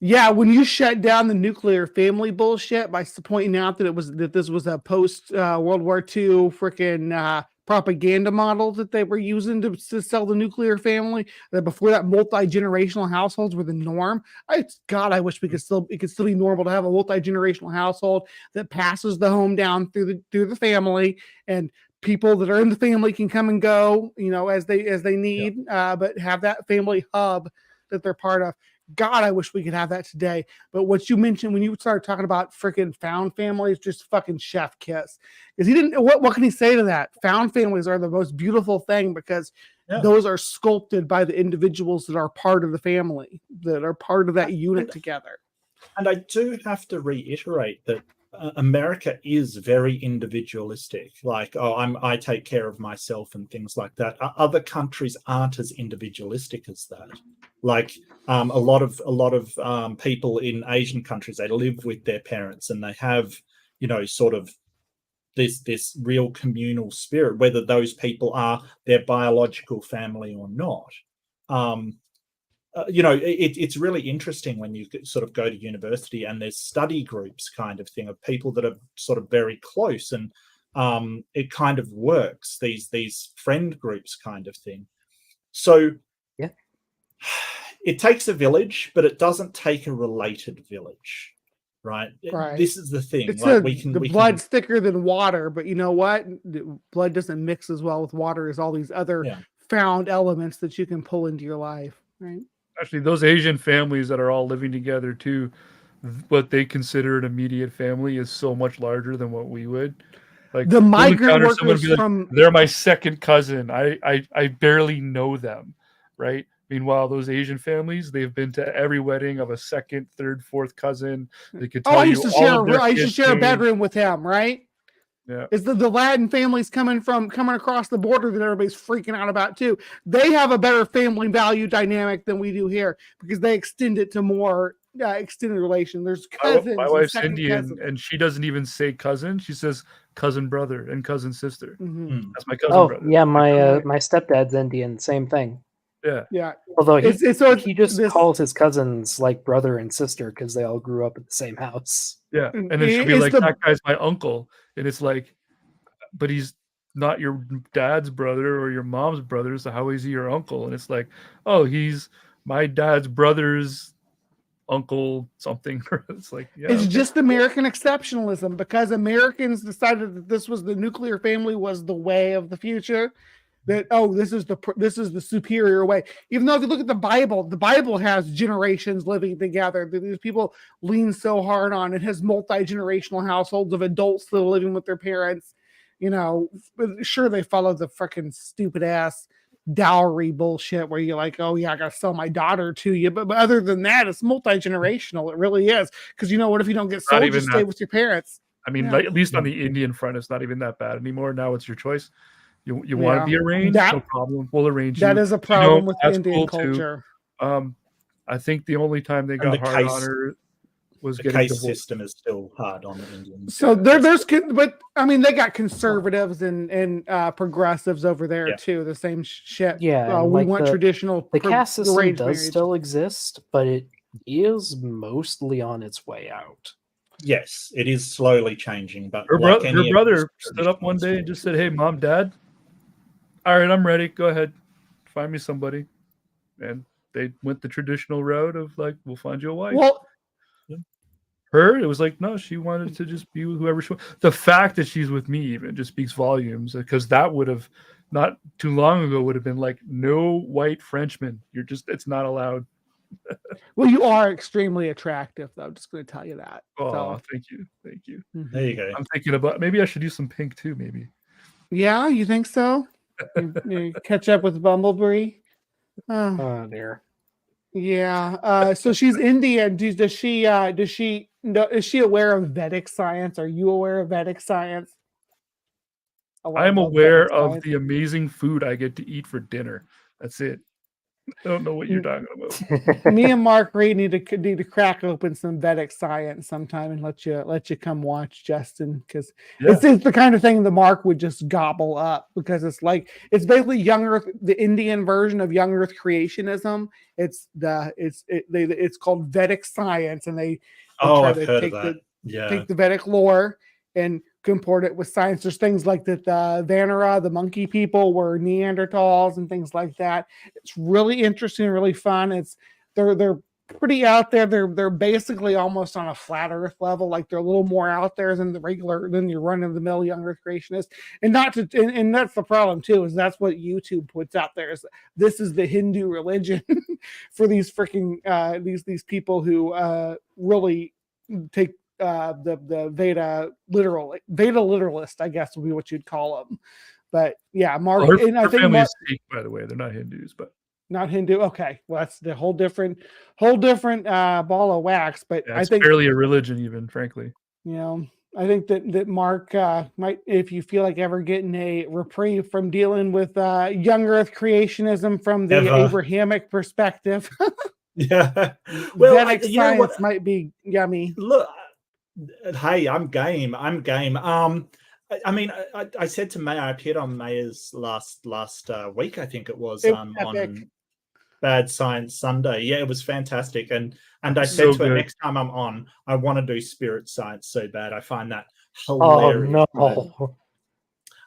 Yeah, when you shut down the nuclear family bullshit by pointing out that this was a post World War II freaking propaganda model that they were using to sell the nuclear family, that before that multi-generational households were the norm. I wish it could still be normal to have a multi-generational household that passes the home down through the family, and people that are in the family can come and go, as they need, but have that family hub that they're part of. God, I wish we could have that today. But what you mentioned when you started talking about freaking found families, just fucking chef kiss. Because he didn't, what can he say to that? Found families are the most beautiful thing because those are sculpted by the individuals that are part of the family, that are part of that unit together. And I do have to reiterate that America is very individualistic. Like, I take care of myself and things like that. Other countries aren't as individualistic as that. Like a lot of people in Asian countries, they live with their parents and they have, sort of this real communal spirit, whether those people are their biological family or not. It's really interesting when you sort of go to university and there's study groups kind of thing of people that are sort of very close, and it kind of works, these friend groups kind of thing. So it takes a village, but it doesn't take a related village, right? This is the thing. It's like blood's thicker than water, but you know what? Blood doesn't mix as well with water as all these other found elements that you can pull into your life, right? Actually, those Asian families that are all living together too, what they consider an immediate family is so much larger than what we would. Like the migrant workers from they're my second cousin. I barely know them, right? Meanwhile, those Asian families, they've been to every wedding of a second, third, fourth cousin. They could tell I used to share a bedroom with him, right? Yeah. It's the Latin families coming across the border that everybody's freaking out about too. They have a better family value dynamic than we do here because they extend it to more extended relation. There's cousins. My wife's Indian, and she doesn't even say cousin. She says cousin brother and cousin sister. Mm-hmm. That's my cousin brother. Yeah, my stepdad's Indian. Same thing. Yeah. Although he just calls his cousins like brother and sister because they all grew up at the same house. Yeah, and then she'll be like, that guy's my uncle. And it's like, but he's not your dad's brother or your mom's brother, so how is he your uncle? And it's like, oh, he's my dad's brother's uncle something. It's like, it's just American exceptionalism because Americans decided that the nuclear family was the way of the future. That this is the superior way. Even though if you look at the Bible has generations living together. These people lean so hard on it. Has multi-generational households of adults that are living with their parents. Sure they follow the freaking stupid ass dowry bullshit where you're like, oh yeah, I gotta sell my daughter to you. But other than that, it's multi-generational. It really is. Because what if you don't get sold? Just stay with your parents. I mean, at least on the Indian front, it's not even that bad anymore. Now it's your choice. You want to be arranged? No problem. We'll arrange you. That is a problem with Indian culture. I think the only time they got hard on her was the getting case divorced. system is still hard on the Indians. So but I mean, they got conservatives and progressives over there too. The same shit. Yeah, we want traditional. The caste system does still exist, but it is mostly on its way out. Yes, it is slowly changing. But her brother stood up one day and just said, "Hey, mom, dad. All right, I'm ready. Go ahead. Find me somebody." And they went the traditional route of like, we'll find you a wife. Well, it was like, no, she wanted to just be with whoever she wanted. The fact that she's with me even just speaks volumes because that would have not too long ago would have been like, no white Frenchman. It's not allowed. Well, you are extremely attractive, though. I'm just going to tell you that. Oh, thank you. There you go. I'm thinking about maybe I should do some pink too, maybe. Yeah, you think so? you catch up with Bumblebee. Oh dear. Yeah. So she's Indian. Is she aware of Vedic science? Are you aware of Vedic science? I'm aware of the amazing food I get to eat for dinner. That's it. I don't know what you're talking about. Me and Mark Reid need to crack open some Vedic science sometime and let you come watch, Justin, because it's the kind of thing that Mark would just gobble up because it's basically young Earth, the Indian version of young Earth creationism. It's called Vedic science, and they I've heard of that. Take the Vedic lore and comport it with science. There's things like that the Vanara, the monkey people, were Neanderthals and things like that. It's really interesting and really fun. They're pretty out there. They're basically almost on a flat Earth level. Like they're a little more out there than your run of the mill young Earth creationists. And and that's the problem too. Is that's what YouTube puts out there. Is this is the Hindu religion for these freaking these people who really take the Veda literalist, I guess would be what you'd call them. But yeah, Mark, Well, and I her think family Mark, is Sikh, by the way. They're not Hindus, but not Hindu. Okay, well that's the whole different ball of wax. But yeah, I it's think barely a religion, even frankly. I think that Mark might, if you feel like ever getting a reprieve from dealing with young Earth creationism from the Ever. Abrahamic perspective, Yeah. Well, Vedic you know science what? might be yummy. Look, hey, I'm game. I'm game. I mean, I said to Maya, I appeared on Maya's last week, I think it was, It was epic. on Bad Science Sunday. Yeah, it was fantastic. And I So said to her, good. next time I'm on, I want to do spirit science so bad. I find that Oh hilarious. no!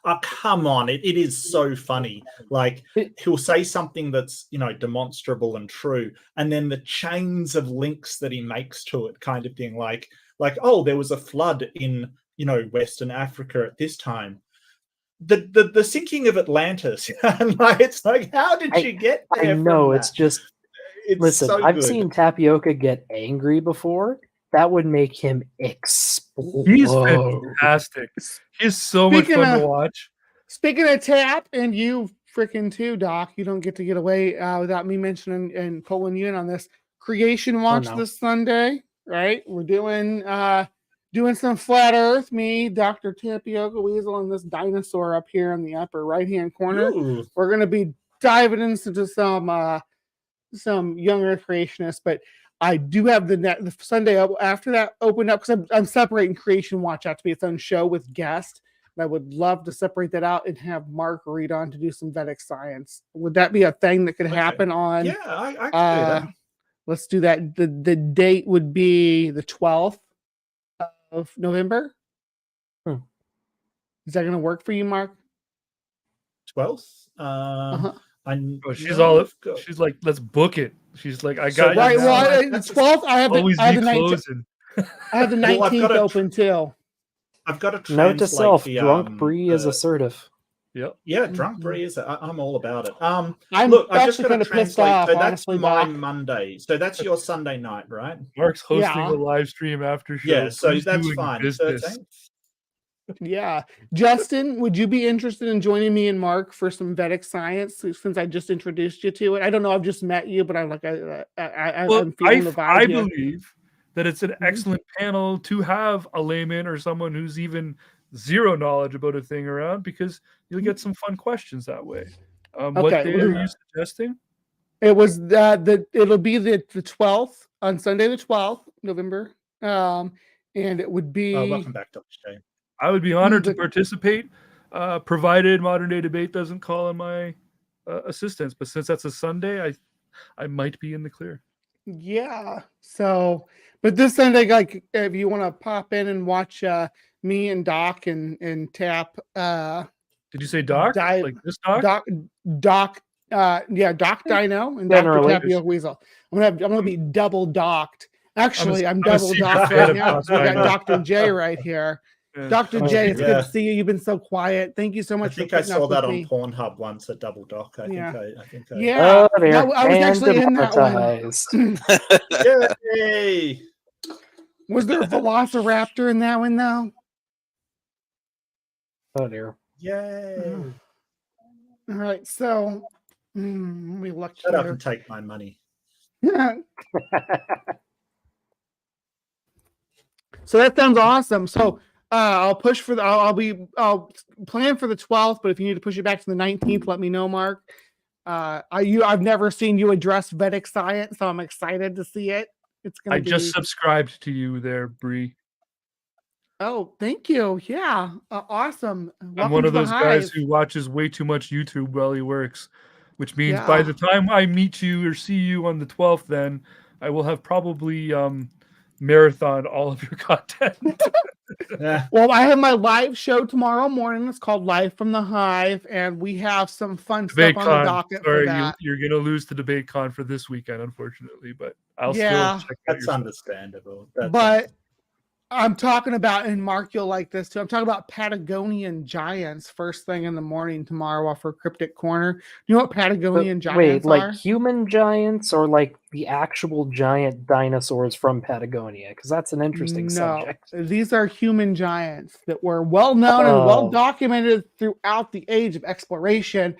Oh, come on. It is so funny. Like, he'll say something that's, demonstrable and true. And then the chains of links that he makes to it kind of thing. Like, oh, there was a flood in, Western Africa at this time. The sinking of Atlantis. And it's like, how did you get there? I know, from it's that? just... It's Listen, so I've good. seen Tapioca get angry before. That would make him explode. He's fantastic. He's so much Speaking fun of- to watch. Speaking of Tap, and you freaking too, Doc, you don't get to get away without me mentioning and pulling you in on this. Creation Watch no. this Sunday, right? We're doing some flat Earth. Me, Dr. Tapioca Weasel, and this dinosaur up here in the upper right-hand corner. Ooh. We're going to be diving into some young Earth creationists, but I do have the Sunday after that opened up because I'm separating Creation Watch out to be its own show with guests. And I would love to separate that out and have Mark read on to do some Vedic science. Would that be a thing that could happen on? Yeah, I can do that. Let's do that. The date would be the 12th of November. Is that going to work for you, Mark? 12th? She's like, let's book it. She's like, I So got Right. you. now. Well, Like, the that's 12th. I have Always the, I have be the 19th. closing. I have the Well, I've 19th got to open too. I've got to translate Note to self: the, drunk Bree is the- assertive. Yep. Yeah, drunk Bree is. I'm all about it. I'm Look, I've just actually got to kind of pissed translate. off, So that's honestly, my Doc. Monday. So that's your Sunday night, right? Mark's hosting Yeah. a live stream after show. Yeah. So He's that's doing fine. business. 13th. Yeah. Justin, would you be interested in joining me and Mark for some Vedic science since I just introduced you to it? I don't know. I've just met you, but I'm like, Well, I'm feeling the vibe. I here. believe that it's an excellent panel to have a layman or someone who's even zero knowledge about a thing around, because you'll get some fun questions that way. What Okay, day well, are you suggesting? It was it'll be the 12th on Sunday, the 12th November. And it would be Welcome back, Dr. J. I would be honored to participate, provided Modern Day Debate doesn't call on my assistance. But since that's a Sunday, I might be in the clear. Yeah. So, but this Sunday, like, if you want to pop in and watch me and Doc and Tap. Did you say Doc? Dive- Like this Doc? Doc. Doc Dino and Dr. Generally. Tapioca Weasel. I'm gonna be double docked. Actually, I'm a double secret docked fan right of now. Doc We got Dino. Dr. J right here. Yeah. Dr. J, it's good Yeah. to see you. You've been so quiet. Thank you so I much think for I putting saw up that with on me. Pornhub once at Double Dock. I Yeah. think I Yeah, Oh, dear. no, I was And actually in that one. demonetized. Yay! Was there a Velociraptor in that one though? Oh dear. Yay! All right, so let me look Shut up here. and take my money. So that sounds awesome. So I'll push for I'll plan for the 12th, but if you need to push it back to the 19th, let me know, Mark. I've never seen you address Vedic science, so I'm excited to see it. It's gonna I be just subscribed to you there, Bree. Oh, thank you. Yeah. Awesome. I'm Welcome one to of the those guys hive. who watches way too much YouTube while he works, which means Yeah. by the time I meet you or see you on the 12th, then I will have probably marathon all of your content. Yeah. Well, I have my live show tomorrow morning. It's called Live from the Hive, and we have some fun Debate stuff on the con. docket for Sorry, that. you're gonna lose the debate con for this weekend, unfortunately. But I'll Yeah. still check out That's your stuff. understandable. That's But I'm talking about, and Mark, you'll like this too. I'm talking about Patagonian giants first thing in the morning tomorrow off for Cryptic Corner. You know what Patagonian Wait, giants like are? human giants or like the actual giant dinosaurs from Patagonia? Because that's an interesting subject. These are human giants that were well known and well Oh. documented throughout the age of exploration,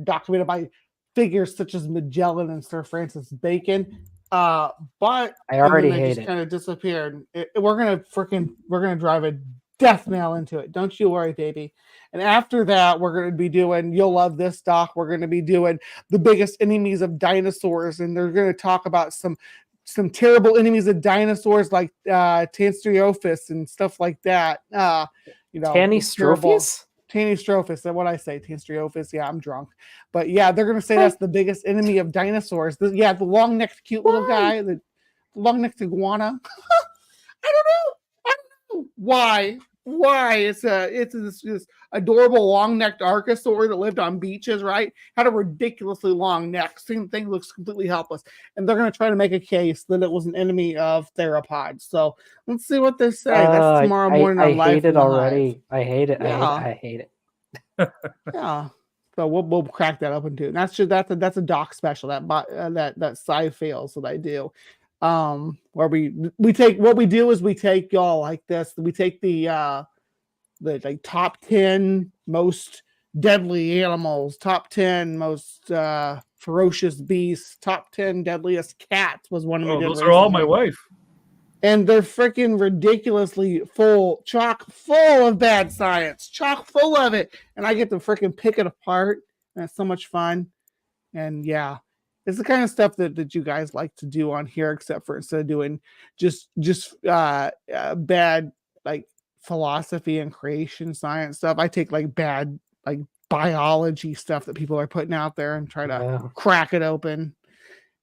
documented by figures such as Magellan and Sir Francis Bacon. But I already they hate just it. kind of disappeared. We're gonna drive a death nail into it. Don't you worry, baby. And after that, we're gonna be doing. You'll love this, Doc. We're gonna be doing the biggest enemies of dinosaurs, and they're gonna talk about some terrible enemies of dinosaurs like Tanstreophis and stuff like that. Tanistrophius? Tanistrophius, that's what I say. Tanstreophis. Yeah, I'm drunk. But yeah, they're going to say that's the biggest enemy of dinosaurs. The long-necked cute little guy, the long-necked iguana. I don't know. Why? It's this adorable long-necked archosaur that lived on beaches, right? Had a ridiculously long neck. Same thing, looks completely helpless. And they're going to try to make a case that it was an enemy of theropods. So let's see what they say. That's tomorrow morning on Live hate it from the already. Hive. I hate it. Yeah. I hate it. Yeah. So we'll crack that open too. And that's a doc special that side fails that I do. Where we take what we do is we take y'all like this. We take the like top 10 most deadly animals, top 10 most ferocious beasts, top 10 deadliest cats was one of them. Those are all my wife. And they're freaking ridiculously chock full of bad science, chock full of it. And I get to freaking pick it apart. And it's so much fun. And yeah, it's the kind of stuff that you guys like to do on here, except for instead of doing just bad like philosophy and creation science stuff, I take like bad like biology stuff that people are putting out there and try to crack it open.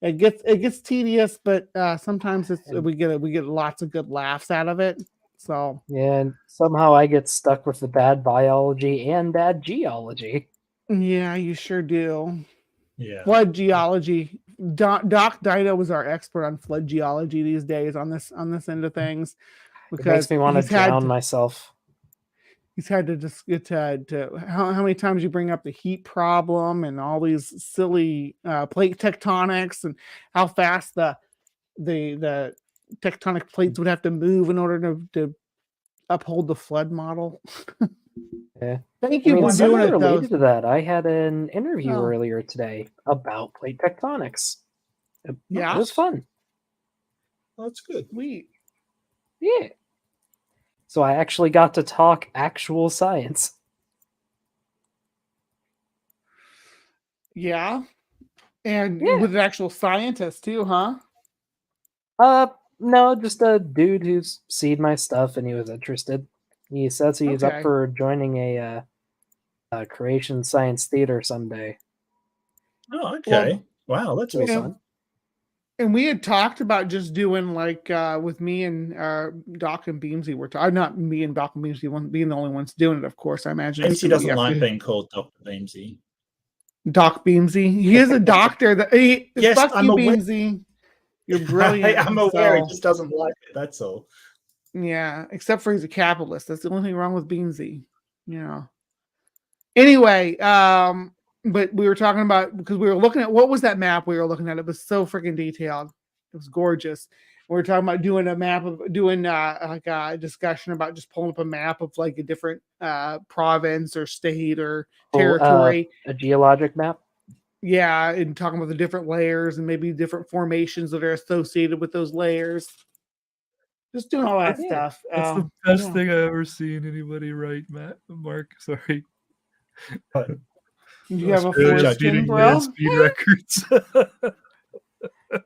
It gets tedious, but sometimes we get lots of good laughs out of it. So yeah, and somehow I get stuck with the bad biology and bad geology. Yeah, you sure do. Yeah. Flood geology. Doc Dino was our expert on flood geology these days on this end of things. Because it makes me want to drown myself. He's had to just get to how many times you bring up the heat problem and all these silly plate tectonics and how fast the tectonic plates would have to move in order to uphold the flood model. Yeah. Thank you for doing it. Related to that, I had an interview earlier today about plate tectonics. It was fun. That's good. Sweet. Yeah. So I actually got to talk actual science. Yeah. And with an actual scientist too, huh? No, just a dude who's seen my stuff and he was interested. He says he's up for joining a creation science theater someday. Oh, okay. Wow, that's awesome. And we had talked about just doing like with me and Doc and Beamsy. Not me and Doc and Beamsy being the only ones doing it, of course. I imagine Beamsy doesn't like being called Dr. Beamsy. Doc Beamsy. He is a doctor. Yes, fuck I'm you, aware. Beamsy. You're brilliant. I'm aware. He just doesn't like it. That's all. Yeah, except for he's a capitalist. That's the only thing wrong with Beamsy. Yeah. Anyway, but we were talking about, because we were looking at, what was that map we were looking at? It was so freaking detailed. It was gorgeous. We were talking about doing like a discussion about just pulling up a map of like a different province or state or territory. A geologic map? Yeah, and talking about the different layers and maybe different formations that are associated with those layers. Just doing all that stuff. That's the best thing I've ever seen anybody write, Mark. Sorry. You have a foreskin, bro? Speed records.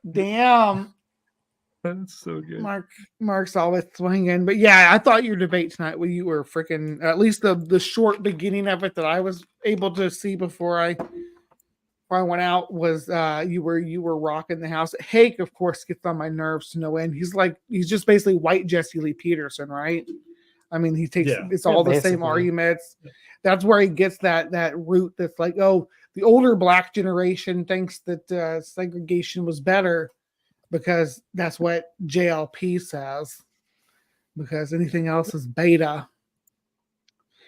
Damn. That's so good. Mark's always swinging. But yeah, I thought your debate tonight, you were freaking, at least the short beginning of it that I was able to see before I went out, was you were rocking the house. Hake, of course, gets on my nerves to no end. He's just basically white Jesse Lee Peterson, right? I mean, he takes Yeah. it's all the same basically. arguments. That's where he gets that root that's like, oh, the older black generation thinks that segregation was better because that's what JLP says. Because anything else is beta.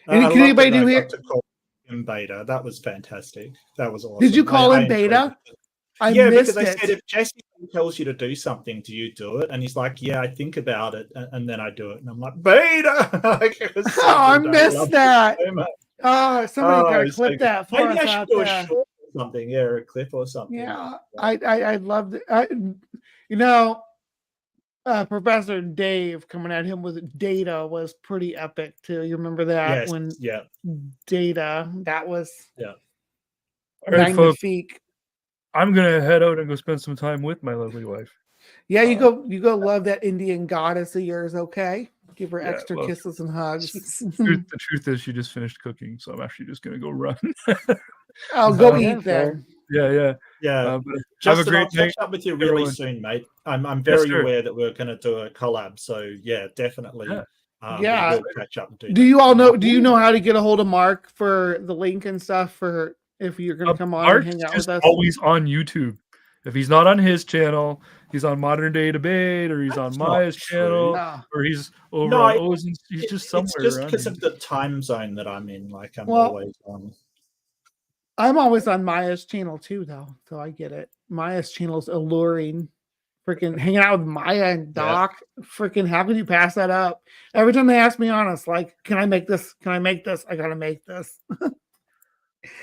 I Can loved anybody it that do I here? got to call him Beta. That was fantastic. That was awesome. Did you call him enjoyed Beta? it. I Yeah, missed because I it. said if Jesse tells you to do something, do you do it? And he's like, yeah, I think about it, and then I do it, and I'm like, Beta. Like, it was so Oh, I good. missed loved it that. so much. Oh, somebody Oh, gotta it's so clip good. that for Maybe us I should out do a there. short or something. Yeah, a clip or something. Yeah, I loved it. You know, Professor Dave coming at him with Data was pretty epic too. You remember that Yes, when yeah. Data that was All right, folks. magnifique. I'm gonna head out and go spend some time with my lovely wife. Yeah, you go love that Indian goddess of yours. Okay, give her Yeah, extra well, kisses and hugs. The truth is, she just finished cooking, so I'm actually just gonna go run. Oh, go Yeah, eat then. Yeah. Yeah. But have a Justin, great I'll night, catch up with you really everyone. soon, mate. I'm Yes, very sir. aware that we're going to do a collab. So, yeah, definitely. Yeah. Yeah. We will catch up and do Do that. you all know? Do you know how to get a hold of Mark for the link and stuff for if you're going to come on Mark's and hang out just with us? always on YouTube. If he's not on his channel, he's on Modern Day Debate, or he's That's on not Maya's true. channel, No. or he's over No, on Ozen's. He's just somewhere It's just around because here. of the time zone that I'm in. Like, I'm Well, always on. I'm always on Maya's channel too, though, so I get it. Maya's channel's alluring. Freaking hanging out with Maya and Doc. Freaking, how can you pass that up? Every time they ask me on, it's like, can I make this? Can I make this? I gotta make this. All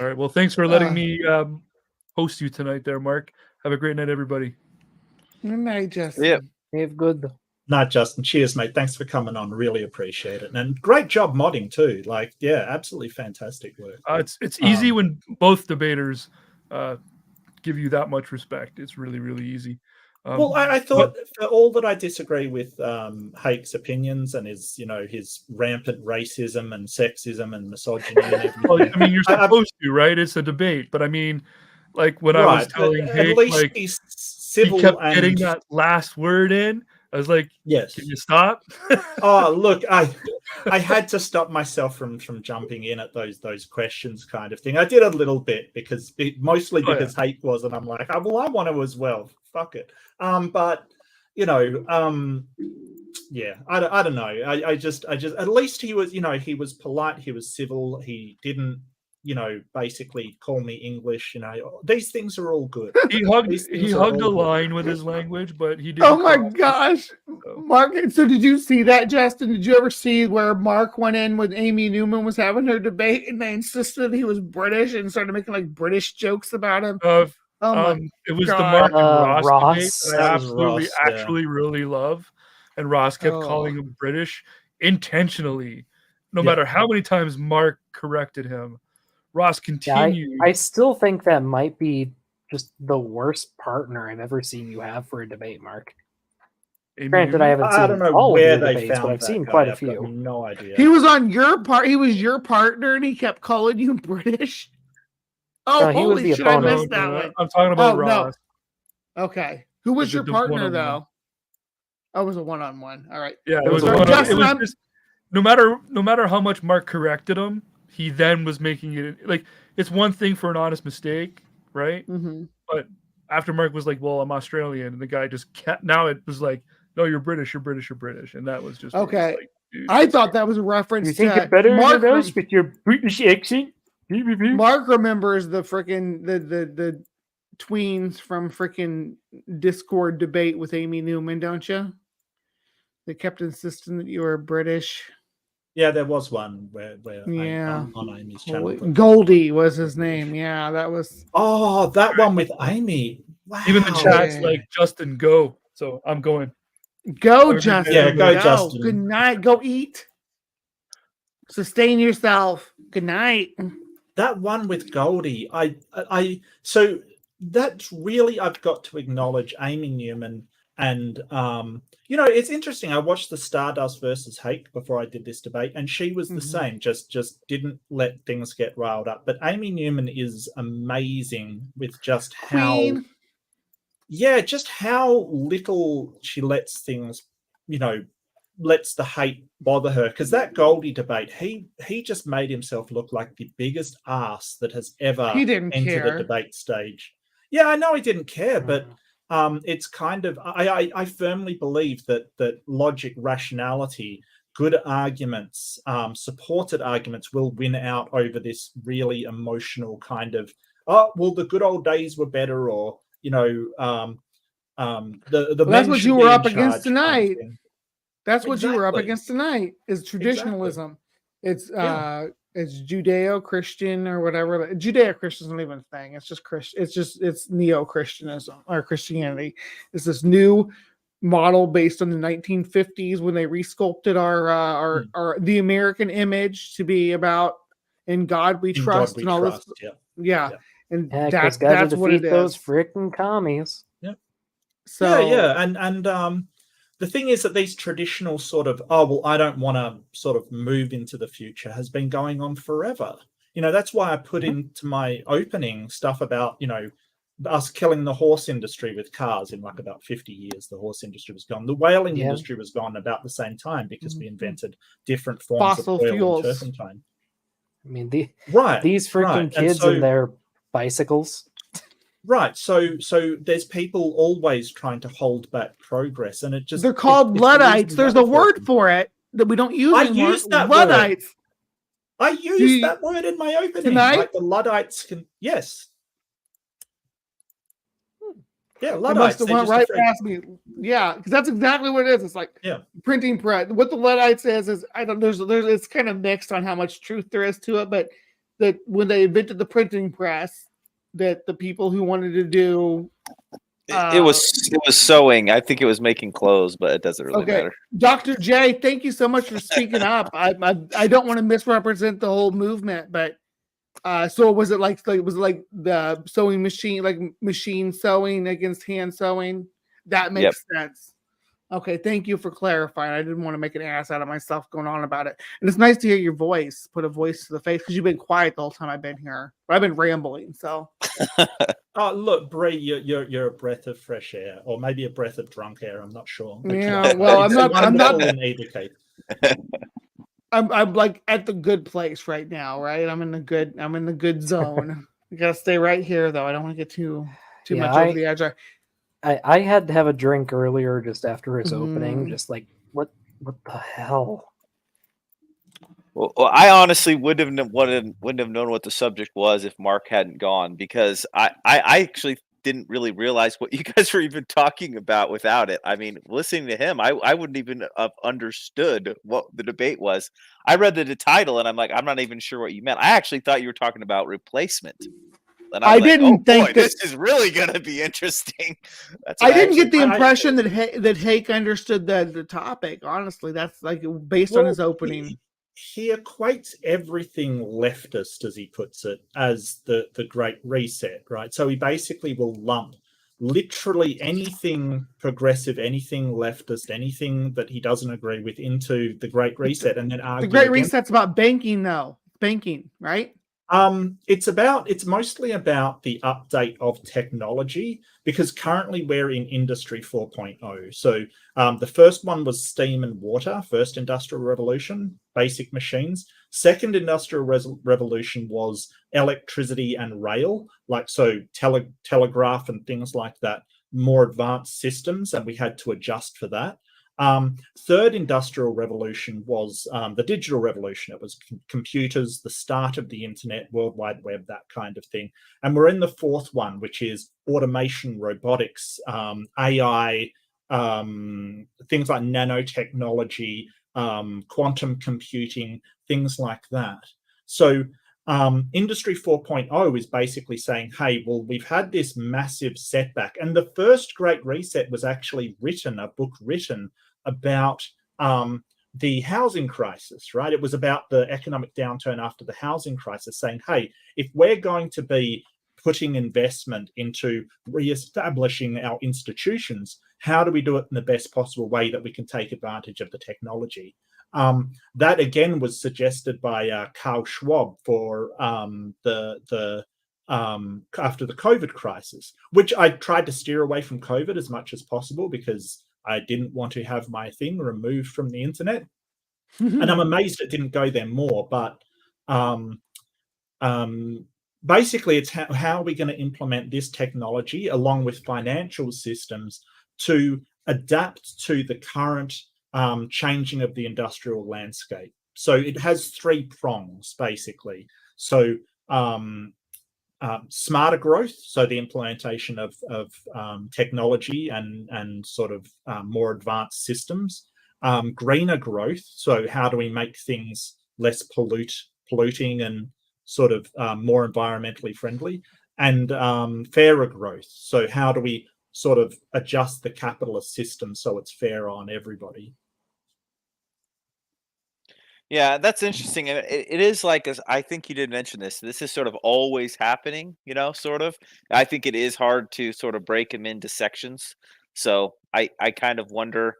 right. Well, thanks for letting me host you tonight, there, Mark. Have a great night, everybody. Good night, Justin. Yeah. They've good. Not Justin. Cheers, mate. Thanks for coming on. Really appreciate it. And great job modding too. Like, yeah, absolutely fantastic work. It's easy when both debaters give you that much respect. It's really, really easy. Well, I thought for all that I disagree with Hake's opinions and his rampant racism and sexism and misogyny and everything. Well, I mean, you're supposed to, right? It's a debate, but I mean, like when I was telling Hake, at least like he's civil he kept and getting that last word in. I was like, yes. Can you stop? Oh, look, I had to stop myself from jumping in at those questions kind of thing. I did a little bit mostly because Hake was, and I'm like, oh, well, I want to as well. Fuck it. But yeah, I don't know. I just at least he was, he was polite, he was civil, he didn't, basically call me English. These things are all good. He hugged a line with his language, but he didn't. Oh my gosh, Mark! So did you see that, Justin? Did you ever see where Mark went in when Amy Newman was having her debate, and they insisted he was British and started making like British jokes about him? Oh my it was God. the Mark and Ross debate that I That was Ross, actually really love, and Ross kept calling him British intentionally, no matter how many times Mark corrected him. Ross continued. I still think that might be just the worst partner I've ever seen you have for a debate, Mark. Granted, I haven't seen all of your debates, but I've seen quite a few. No idea. He was on your part. He was your partner, and he kept calling you British. Oh, No, he was holy the shit! I opponent. missed that one. I'm talking about Ross. No. Okay, who was your The partner one-on-one. though? Oh, it was a one-on-one. All right. Yeah, it was just, no matter how much Mark corrected him, he then was making it like it's one thing for an honest mistake, right? Mm-hmm. But after Mark was like, "Well, I'm Australian," and the guy just kept. Now it was like, "No, you're British, and that was just okay. Like, dude, I thought that was a reference. You think to you're better Mark than us with your British accent? Mark remembers the freaking the tweens from freaking Discord debate with Amy Newman, don't you? They kept insisting that you were British. Yeah, there was one where yeah, on Amy's channel. Goldie was his name. Yeah, that was. Oh, that one with Amy. Wow. Even the chat's like, Justin, go. So I'm going. Go, Justin. Yeah, go, Justin. Good night. Go eat. Sustain yourself. Good night. That one with Goldie, so that's really, I've got to acknowledge Amy Newman. And it's interesting. I watched the Stardust versus Hake before I did this debate, and she was the same. Just didn't let things get riled up. But Amy Newman is amazing with just Queen. just how little she lets things, lets the hate bother her, because that Goldie debate, he just made himself look like the biggest ass that has ever He didn't entered care. a debate stage. Yeah, I know he didn't care, but it's kind of I firmly believe that logic, rationality, good arguments, supported arguments will win out over this really emotional kind of, oh well, the good old days were better, or the Well, men that's what should you be were in up against charge kind of tonight. thing. That's what you were up Exactly. against tonight, is traditionalism. It's it's Judeo-Christian or whatever. Judeo-Christian isn't even a thing. It's just Christian. It's neo-Christianism or Christianity. It's this new model based on the 1950s when they resculpted our the American image to be about in God we In trust God we and all trust. this. Yeah. And Yeah, because got to that's what it defeat those is. frickin' commies. So yeah. And the thing is that these traditional sort of, oh well, I don't want to sort of move into the future, has been going on forever. That's why I put into my opening stuff about us killing the horse industry with cars. In like about 50 years, the horse industry was gone. The whaling industry was gone about the same time, because we invented different forms Fossil of oil fuels. and turpentine. I mean, these freaking kids and their bicycles. Right. So there's people always trying to hold back progress, and it just, they're called Luddites. There's a word for it that we don't use anymore. Used that Luddites. I used that word in my opening. Tonight? Like the Luddites can, yes. Yeah, It Luddites. must have went right past me. Yeah, because that's exactly what it is. It's like printing press. What the Luddite says is, I don't. There's it's kind of mixed on how much truth there is to it, but that when they invented the printing press, that the people who wanted to do it was sewing. I think it was making clothes, but it doesn't really matter. Dr. J, thank you so much for speaking up. I don't want to misrepresent the whole movement, but so was it like the sewing machine, like machine sewing against hand sewing? That makes sense. Okay, thank you for clarifying. I didn't want to make an ass out of myself going on about it. And it's nice to hear your voice, put a voice to the face, because you've been quiet the whole time I've been here. But I've been rambling, so. Oh, look, Bree, you're a breath of fresh air, or maybe a breath of drunk air. I'm not sure. Yeah, well, I'm not in either case. I'm like at the good place right now, right? I'm in the good zone. I gotta stay right here though. I don't want to get too much over the edge. I had to have a drink earlier just after his opening. Just like, what the hell? Well, I honestly wouldn't have known what the subject was if Mark hadn't gone, because I actually didn't really realize what you guys were even talking about without it. I mean, listening to him, I wouldn't even have understood what the debate was. I read the title and I'm like, I'm not even sure what you meant. I actually thought you were talking about replacement. And I didn't think that this is really going to be interesting. I didn't get the impression that Hake understood the topic. Honestly, that's like based on his opening. He equates everything leftist, as he puts it, as the Great Reset, right? So he basically will lump literally anything progressive, anything leftist, anything that he doesn't agree with into the Great Reset, and then argue. The Great Reset's about banking, though. Banking, right? It's mostly about the update of technology, because currently we're in Industry 4.0. So the first one was steam and water, first industrial revolution, basic machines. Second industrial revolution was electricity and rail, like so telegraph and things like that, more advanced systems, and we had to adjust for that. Third industrial revolution was the digital revolution. It was computers, the start of the internet, World Wide Web, that kind of thing. And we're in the fourth one, which is automation, robotics, AI, things like nanotechnology, quantum computing, things like that. So Industry 4.0 is basically saying, hey, well, we've had this massive setback. And the first Great Reset was actually a book written about the housing crisis, right? It was about the economic downturn after the housing crisis, saying, hey, if we're going to be putting investment into reestablishing our institutions, how do we do it in the best possible way that we can take advantage of the technology? That again was suggested by Carl Schwab for after the COVID crisis, which I tried to steer away from COVID as much as possible, because I didn't want to have my thing removed from the internet. And I'm amazed it didn't go there more. But basically, it's how are we going to implement this technology along with financial systems to adapt to the current changing of the industrial landscape. So it has 3 prongs, basically. So smarter growth, so the implementation of technology and sort of more advanced systems. Greener growth, so how do we make things less polluting and sort of more environmentally friendly, and fairer growth, so how do we sort of adjust the capitalist system so it's fair on everybody. Yeah, that's interesting. And it is like, as I think you did mention this, this is sort of always happening, sort of. I think it is hard to sort of break them into sections. So I kind of wonder,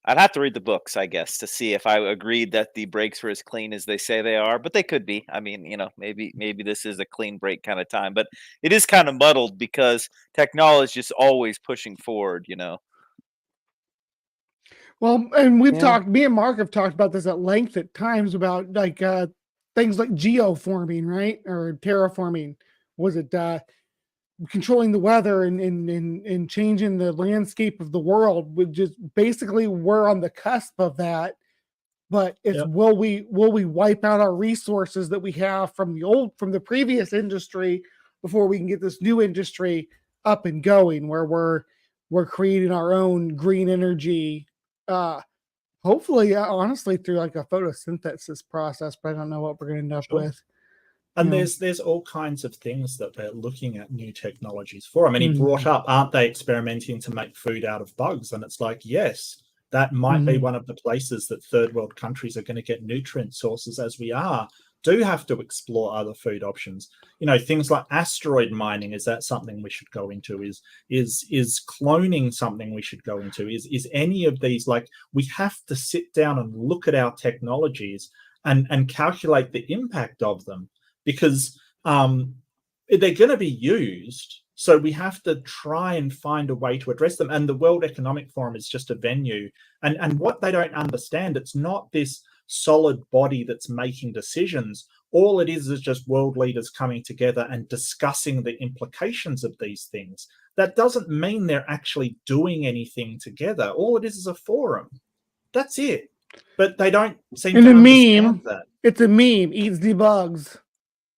I'd have to read the books, I guess, to see if I agreed that the breaks were as clean as they say they are, but they could be. I mean, maybe this is a clean break kind of time, but it is kind of muddled because technology is always pushing forward. Well, and we've Yeah. talked, me and Mark have talked about this at length at times about like things like geoforming, right? Or terraforming. Was it controlling the weather and changing the landscape of the world? We just basically we're on the cusp of that. But it's Yep. will we wipe out our resources that we have from the previous industry before we can get this new industry up and going where we're creating our own green energy, hopefully honestly through like a photosynthesis process, but I don't know what we're going to end up Sure. with. And Yeah. there's all kinds of things that they're looking at new technologies for. I mean, he brought up, aren't they experimenting to make food out of bugs? And it's like, yes, that might be one of the places that third world countries are going to get nutrient sources, as we do have to explore other food options. Things like asteroid mining, is that something we should go into? Is cloning something we should go into? Is any of these, like, we have to sit down and look at our technologies and calculate the impact of them, because they're going to be used. So we have to try and find a way to address them. And the World Economic Forum is just a venue. And what they don't understand, it's not this solid body that's making decisions. All it is just world leaders coming together and discussing the implications of these things. That doesn't mean they're actually doing anything together. All it is a forum. That's it. But they don't seem to understand that. It's a meme. Eats the bugs.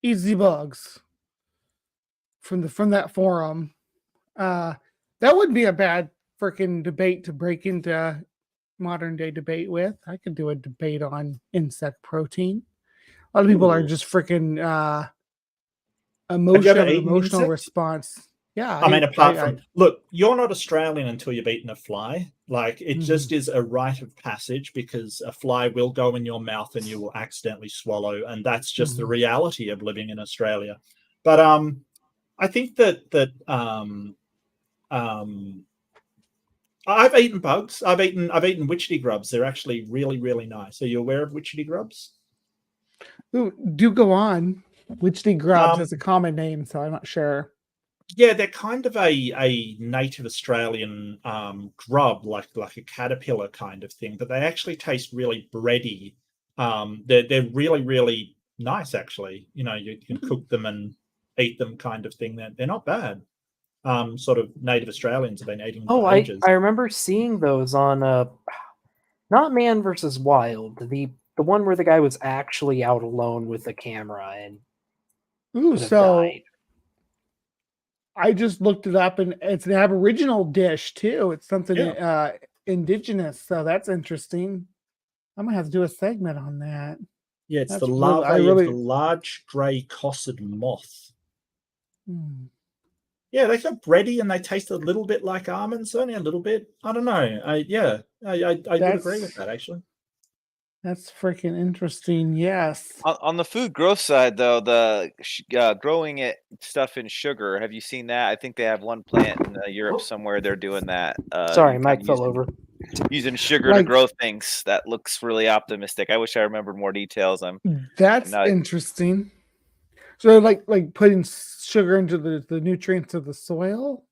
Eats the bugs. From that forum. That wouldn't be a bad freaking debate to break into modern day debate with. I could do a debate on insect protein. A lot of people are just freaking emotional response. Yeah. I mean, apart from, look, you're not Australian until you've eaten a fly. Like, it just is a rite of passage, because a fly will go in your mouth and you will accidentally swallow. And that's just the reality of living in Australia. But I think that I've eaten bugs. I've eaten witchetty grubs. They're actually really, really nice. Are you aware of witchetty grubs? Ooh, do go on. Witchetty grubs is a common name, so I'm not sure. Yeah, they're kind of a native Australian grub, like a caterpillar kind of thing, but they actually taste really bready. They're really, really nice, actually. You can cook them and eat them, kind of thing. They're not bad. Sort of native Australians have been eating them for ages. I remember seeing those on not Man vs. Wild, the one where the guy was actually out alone with the camera and died. I just looked it up, and it's an Aboriginal dish too. It's something indigenous, so that's interesting. I'm gonna have to do a segment on that. Yeah, it's the larvae of the large grey cossid moth. Yeah, they feel bready and they taste a little bit like almonds, only a little bit. I don't know. I would agree with that, actually. That's freaking interesting. Yes. On the food growth side, though, the growing stuff in sugar, have you seen that? I think they have one plant in Europe somewhere. They're doing that. Sorry, Mike fell over. Using sugar to grow things. That looks really optimistic. I wish I remembered more details. That's interesting. So like putting sugar into the nutrients of the soil?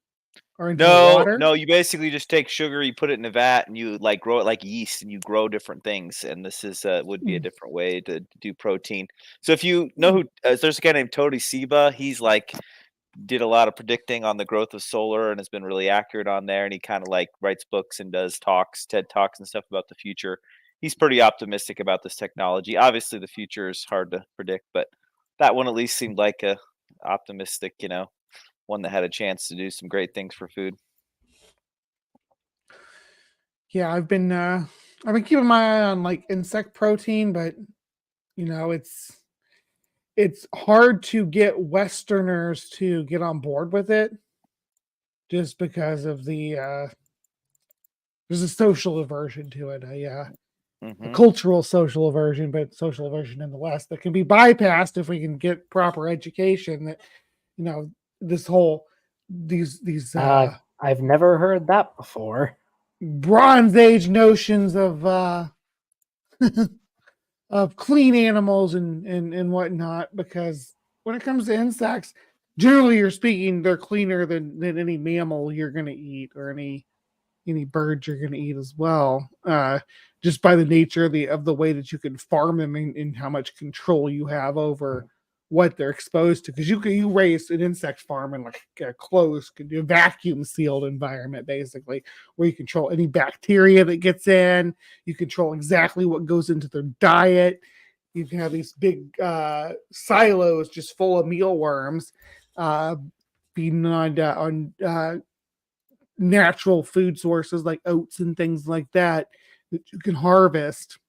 or into the water? No, you basically just take sugar, you put it in a vat, and you like grow it like yeast, and you grow different things. And this is would be a different way to do protein. So if you know who, there's a guy named Tony Seba. He's like did a lot of predicting on the growth of solar and has been really accurate on there. And he kind of like writes books and does talks, TED Talks and stuff about the future. He's pretty optimistic about this technology. Obviously, the future is hard to predict, but that one at least seemed like a optimistic, one that had a chance to do some great things for food. Yeah, I've been keeping my eye on like insect protein, but it's hard to get Westerners to get on board with it just because of there's a social aversion to it. A cultural social aversion, but social aversion in the West that can be bypassed if we can get proper education. That these I've never heard that before. Bronze Age notions of of clean animals and whatnot, because when it comes to insects, generally you're speaking, they're cleaner than any mammal you're going to eat or any bird you're going to eat as well. Just by the nature of the way that you can farm them and how much control you have over what they're exposed to, because you raise an insect farm in like a closed, vacuum sealed environment, basically, where you control any bacteria that gets in, you control exactly what goes into their diet. You can have these big silos just full of mealworms feeding on natural food sources like oats and things like that you can harvest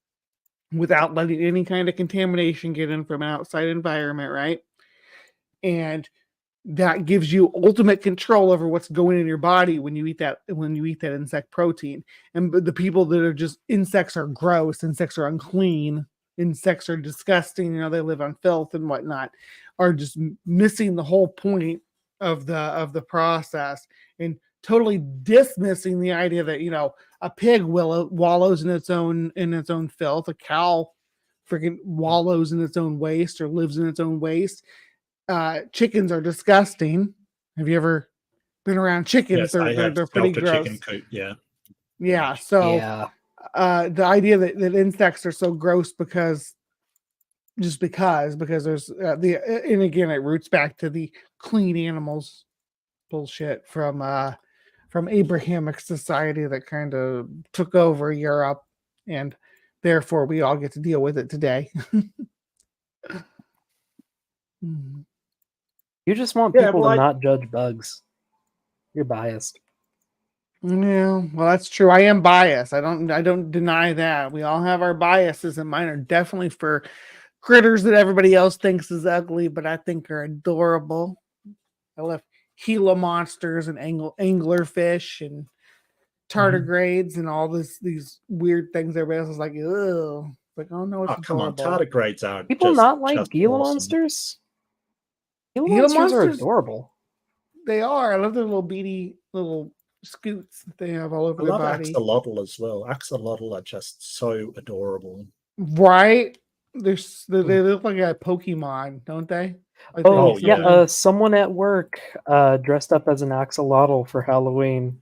without letting any kind of contamination get in from an outside environment, right? And that gives you ultimate control over what's going in your body when you eat that insect protein. And the people that are just, insects are gross, insects are unclean, insects are disgusting, they live on filth and whatnot, are just missing the whole point of the process and totally dismissing the idea that a pig wallows in its own filth, a cow freaking wallows in its own waste or lives in its own waste. Chickens are disgusting. Have you ever been around chickens? Yes, I have they're pretty smelt a gross. chicken coop. Yeah. So the idea that insects are so gross because there's and again it roots back to the clean animals bullshit from Abrahamic society that kind of took over Europe, and therefore we all get to deal with it today. You just want people to not judge bugs. You're biased. Yeah, well, that's true. I am biased. I don't deny that. We all have our biases, and mine are definitely for critters that everybody else thinks is ugly, but I think are adorable. I love Gila monsters and anglerfish and tardigrades and all these weird things. Everybody else is like, ugh. Like, oh no, it's come on, adorable. tardigrades are people just, not like just Gila awesome. monsters. Gila Gila monsters are monsters? adorable. They are. I love their little beady little scoots that they have all over I their love body. axolotl as well. Axolotl are just so adorable. Right? They look like a Pokemon, don't they? Like Oh yeah. yeah, someone at work dressed up as an axolotl for Halloween,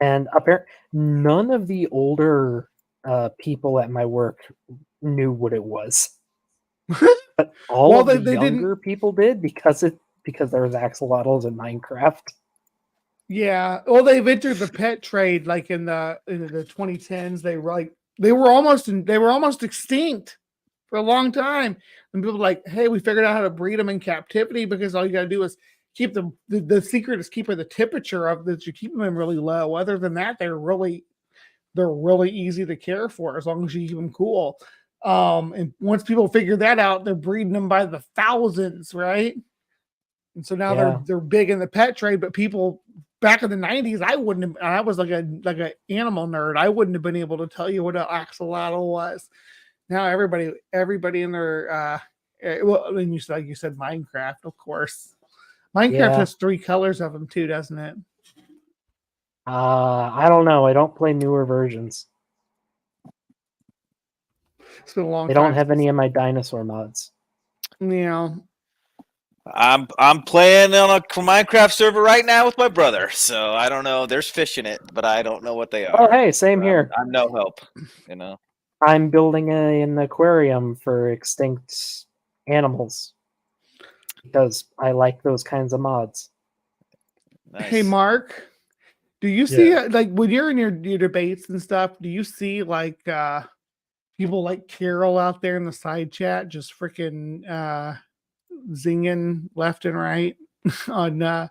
and apparently none of the older people at my work knew what it was, but all of the younger people did because there was axolotls in Minecraft. Yeah, well, they've entered the pet trade like in the 2010s. They were almost extinct for a long time, and people were like, hey, we figured out how to breed them in captivity, because all you got to do is keep them. The secret is keeping the temperature of that you keep them really low. Other than that, they're really easy to care for as long as you keep them cool. And once people figure that out, they're breeding them by the thousands, right? And so now they're big in the pet trade. But people back in the 90s, I was like a animal nerd. I wouldn't have been able to tell you what an axolotl was. Now everybody in their well, and you said Minecraft, of course. Minecraft has 3 colors of them too, doesn't it? I don't know. I don't play newer versions. It's been a long time. They don't have any of my dinosaur mods. Yeah. I'm playing on a Minecraft server right now with my brother, so I don't know. There's fish in it, but I don't know what they are. Oh, hey, same here. I'm no help, you know. I'm building an aquarium for extinct animals because I like those kinds of mods. Nice. Hey, Mark, do you see like when you're in your debates and stuff? Do you see like people like Carol out there in the side chat just freaking zinging left and right on?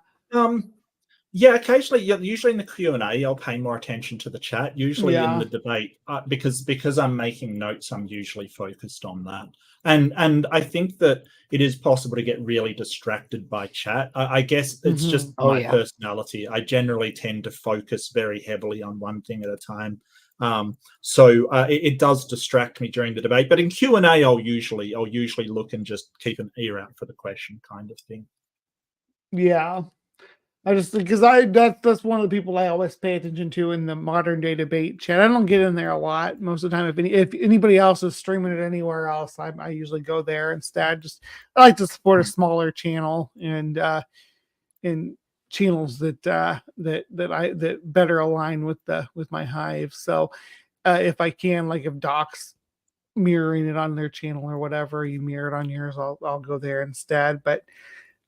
Yeah, occasionally. Yeah, usually in the Q&A, I'll pay more attention to the chat. Usually in the debate, because I'm making notes, I'm usually focused on that. And I think that it is possible to get really distracted by chat. I guess it's just my personality. I generally tend to focus very heavily on one thing at a time. So it does distract me during the debate. But in Q&A, I'll usually look and just keep an ear out for the question, kind of thing. Yeah. I just because that's one of the people I always pay attention to in the modern day debate chat. I don't get in there a lot most of the time. If anybody else is streaming it anywhere else, I usually go there instead. I like to support a smaller channel and channels that better align with my hive. So if I can, like if Doc's mirroring it on their channel or whatever, you mirror it on yours, I'll go there instead. But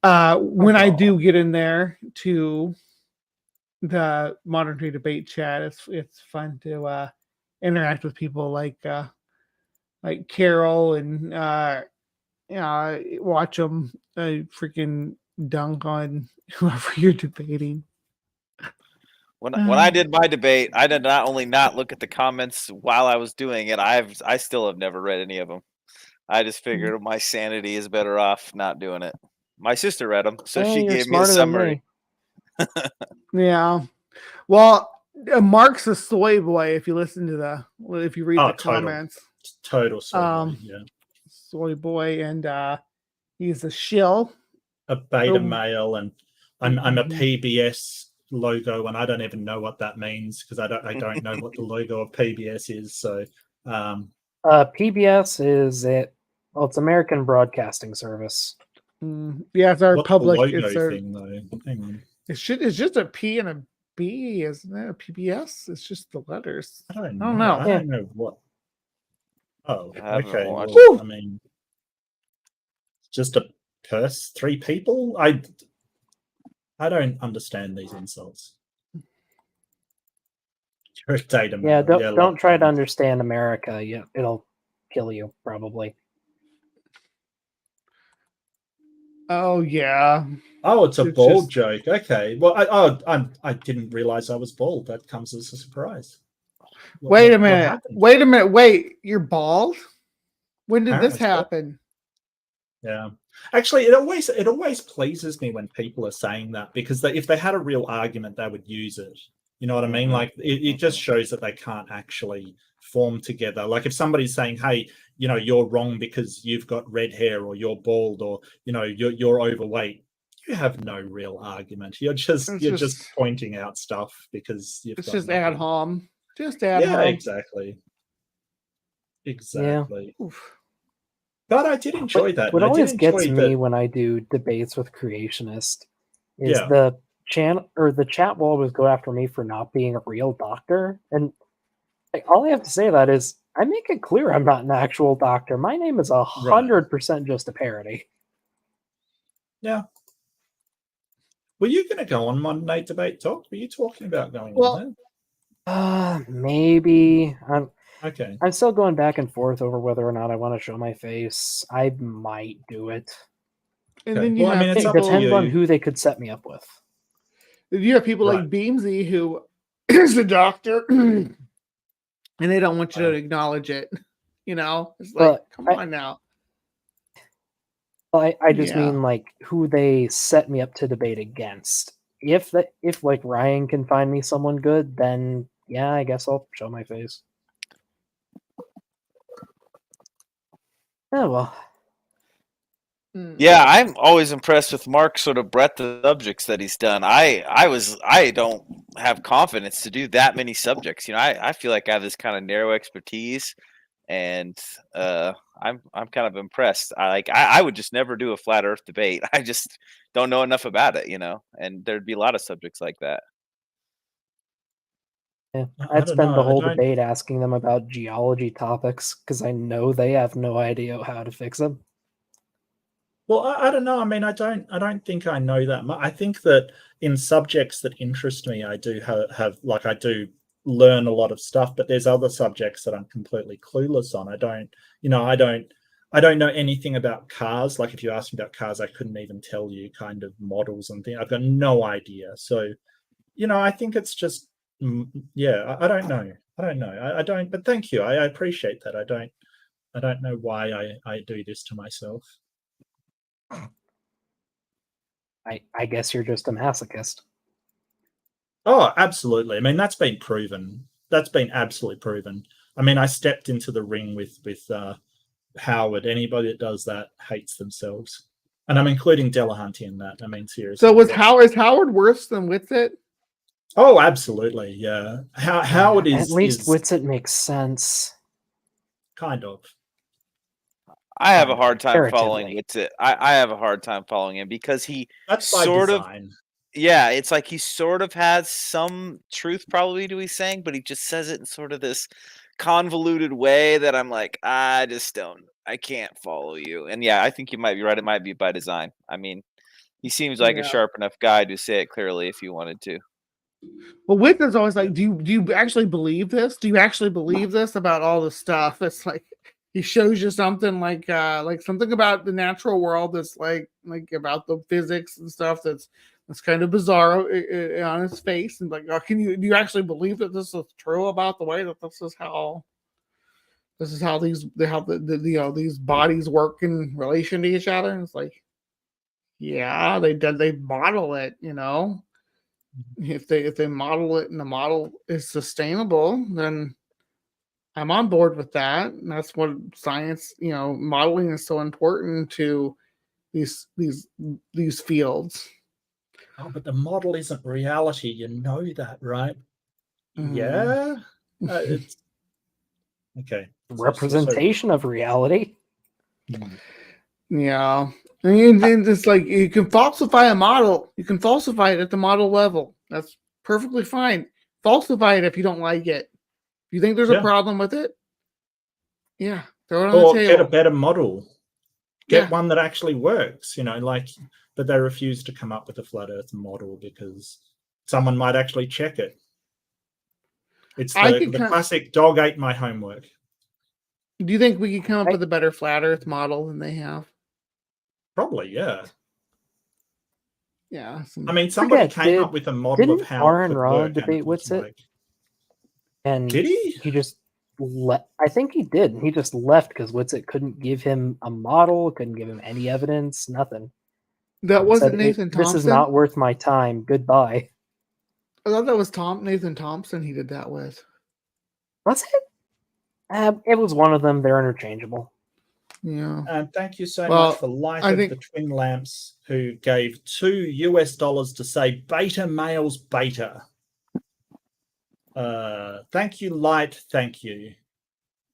when I do get in there to the modern day debate chat, it's fun to interact with people like Carol and watch them freaking dunk on whoever you're debating. When I did my debate, I did not only not look at the comments while I was doing it, I still have never read any of them. I just figured my sanity is better off not doing it. My sister read them, so she gave me a summary. Yeah. Well, Mark's a soy boy. If you listen to if you read the comments, total soy boy, soy boy, and he's a shill, a beta male, and I'm a PBS logo, and I don't even know what that means because I don't know what the logo of PBS is. So, PBS is it? Well, it's American Broadcasting Service. Yeah, it's our public. It's our thing, though. Hang on. It's just a P and a B, isn't it? A PBS? It's just the letters. I don't know. I don't know what. Oh, okay. Well, I mean, just a purse, 3 people. I don't understand these insults. You're a data man. Yeah, don't try to understand America. Yeah, it'll kill you probably. Oh yeah. Oh, it's a bald joke. Okay. Well, I didn't realize I was bald. That comes as a surprise. Wait a minute. Wait, you're bald? When did this happen? Yeah. Actually, it always pleases me when people are saying that because if they had a real argument, they would use it. You know what I mean? Like it just shows that they can't actually form together. Like if somebody's saying, "Hey, you're wrong because you've got red hair, or you're bald, or you're overweight," you have no real argument. You're just pointing out stuff because you've it's just ad hom. Just ad hom. Yeah, exactly. Yeah. But I did enjoy that. What always gets me when I do debates with creationists is the channel or the chat will always go after me for not being a real doctor. And all I have to say to that is I make it clear I'm not an actual doctor. My name is 100% just a parody. Yeah. Were you going to go on Monday Night Debate Talk? Were you talking about going on there? Maybe. Okay. I'm still going back and forth over whether or not I want to show my face. I might do it. And then it depends on who they could set me up with. You have people like Beamsy who is a doctor and they don't want you to acknowledge it. It's like, come on now. I just mean like who they set me up to debate against. If like Ryan can find me someone good, then yeah, I guess I'll show my face. Oh well. Yeah, I'm always impressed with Mark's sort of breadth of subjects that he's done. I don't have confidence to do that many subjects. I feel like I have this kind of narrow expertise, and I I'm kind of impressed. I would just never do a flat Earth debate. I just don't know enough about it, and there'd be a lot of subjects like that. Yeah, I I'd don't spend know, the I whole don't- debate asking them about geology topics because I know they have no idea how to fix them. Well, I don't know. I mean, I don't think I know that much. I think that in subjects that interest me, I do have like I do learn a lot of stuff. But there's other subjects that I'm completely clueless on. I don't know anything about cars. Like if you ask me about cars, I couldn't even tell you kind of models and things. I've got no idea. So, I think it's just yeah. I don't know. I don't. But thank you. I appreciate that. I don't know why I do this to myself. I guess you're just a masochist. Oh, absolutely. I mean, that's been proven. That's been absolutely proven. I mean, I stepped into the ring with Howard. Anybody that does that hates themselves, and I'm including Delahanty in that. I mean, seriously. So is Howard worse than Witsit? Oh, absolutely. Yeah. Howard At least is Witsit makes sense. kind of. I have a Kind of. hard time following Comparatively. Witsit. I have a hard time following him because he That's by sort of design. yeah, it's like he sort of has some truth probably to his saying, but he just says it in sort of this convoluted way that I'm like, I can't follow you. And yeah, I think you might be right. It might be by design. I mean, he seems like a Yeah. sharp enough guy to say it clearly if you wanted to. Well, Witten's always like, do you actually believe this? Do you actually believe this about all this stuff? It's like he shows you something like something about the natural world that's like about the physics and stuff that's kind of bizarre on his face, and like, oh, do you actually believe that this is true about the way that this is how these bodies work in relation to each other? And it's like, yeah, they model it, If they model it and the model is sustainable, then I'm on board with that. And that's what science, modeling is so important to these fields. Oh, but the model isn't reality. You know that, right? Mhm. Yeah. It's okay. Representation of reality. Yeah. And it's like you can falsify a model. You can falsify it at the model level. That's perfectly fine. Falsify it if you don't like it. If you think there's a problem with it, yeah, throw it on Or the get a table. better model. Get Yeah. one that actually works, but they refuse to come up with a flat earth model because someone might actually check it. It's the classic dog ate my homework. Do you think we could come up with a better flat earth model than they have? Probably, yeah. Yeah. I mean, somebody came up with a model of how it could work. Debate Witsit? And did he? He just I think he did. He just left because Witsit couldn't give him a model, couldn't give him any evidence, nothing. That wasn't Nathan Thompson. This is not worth my time. Goodbye. I thought that was Nathan Thompson he did that with. Was it? It was one of them. They're interchangeable. Yeah. And thank you so much for Light of the Twin Lamps, who gave $2 to say beta males beta. Thank you, Light. Thank you.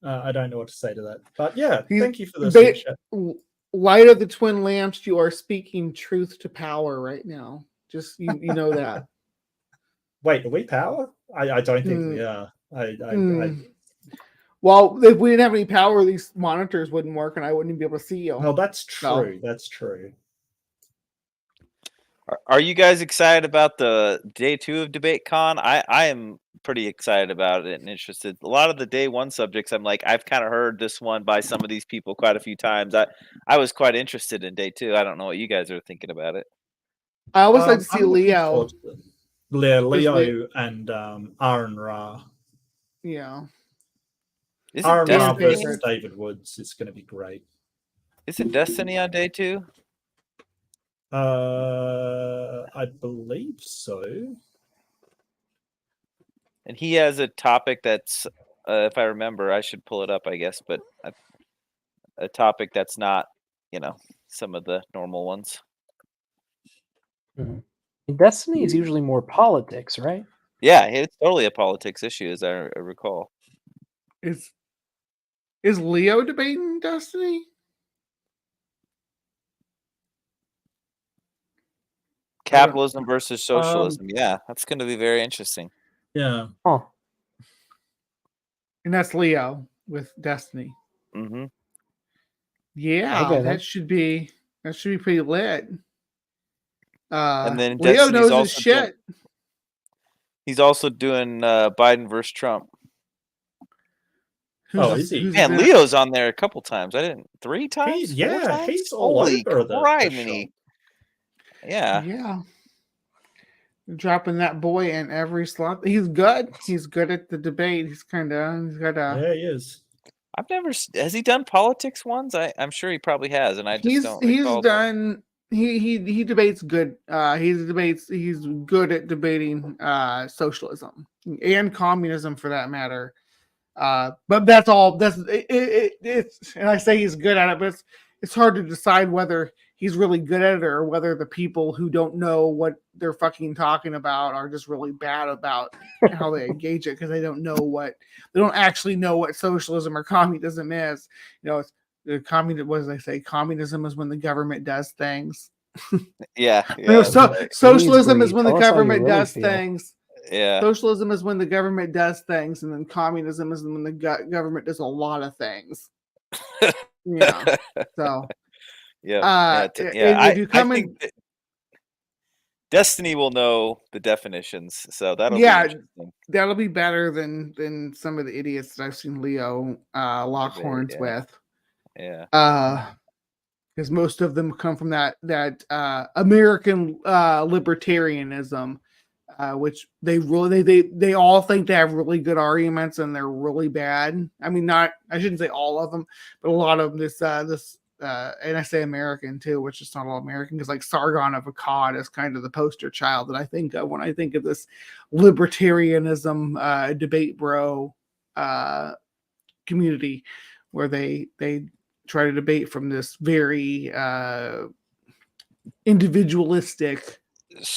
I don't know what to say to that, but yeah, thank you for the super chat. Light of the Twin Lamps, you are speaking truth to power right now. Just you know that. Wait, are we power? I don't think we are. Well, if we didn't have any power, these monitors wouldn't work, and I wouldn't even be able to see you. Well, that's true. That's true. Are you guys excited about the day 2 of DebateCon? I am pretty excited about it and interested. A lot of the day 1 subjects, I'm like, I've kind of heard this one by some of these people quite a few times. I was quite interested in day 2. I don't know what you guys are thinking about it. I always like to see Leo. Leo and Aaron Ra. Yeah. Aaron Ra versus David Woods. It's going to be great. Isn't Destiny on day 2? I believe so. And he has a topic that's, if I remember, I should pull it up, I guess, but a topic that's not, some of the normal ones. Destiny is usually more politics, right? Yeah, it's totally a politics issue, as I recall. Is Is Leo debating Destiny? Capitalism versus socialism. Yeah, that's going to be very interesting. Yeah. Oh, And that's Leo with Destiny. Mm-hmm. Yeah, Okay, then. that should be pretty lit. And then Leo Destiny's knows his also shit. He's also doing Biden versus Trump. Is he? Man, Leo's on there a couple times. I didn't 3 times. He's 4 times? he's all Holy over the criminy. Yeah. Yeah. Dropping that boy in every slot. He's good. He's good at the debate. He's got a. Yeah, he is. I've never. Has he done politics ones? I'm sure he probably has, and I just don't. He's done. He debates good. He's good at debating socialism and communism for that matter. But that's all. It's and I say he's good at it, but it's hard to decide whether he's really good at it or whether the people who don't know what they're fucking talking about are just really bad about how they engage it because they don't actually know what socialism or communism is. You know, it's the communism. What do they say? Communism is when the government does things. Yeah. Socialism is when the Tell us how you government really does feel. things. Yeah. Socialism is when the government does things, and then communism is when the government does a lot of things. Yeah. So. Yeah. If you come I in, think that Destiny will know the definitions, so that'll be interesting. that'll be better than some of the idiots that I've seen Leo lock horns with. Yeah. Because most of them come from that American libertarianism, which they all think they have really good arguments and they're really bad. I mean, I shouldn't say all of them, but a lot of them. And I say American too, which is not all American because like Sargon of Akkad is kind of the poster child that I think of when I think of this libertarianism debate bro community where they try to debate from this very individualistic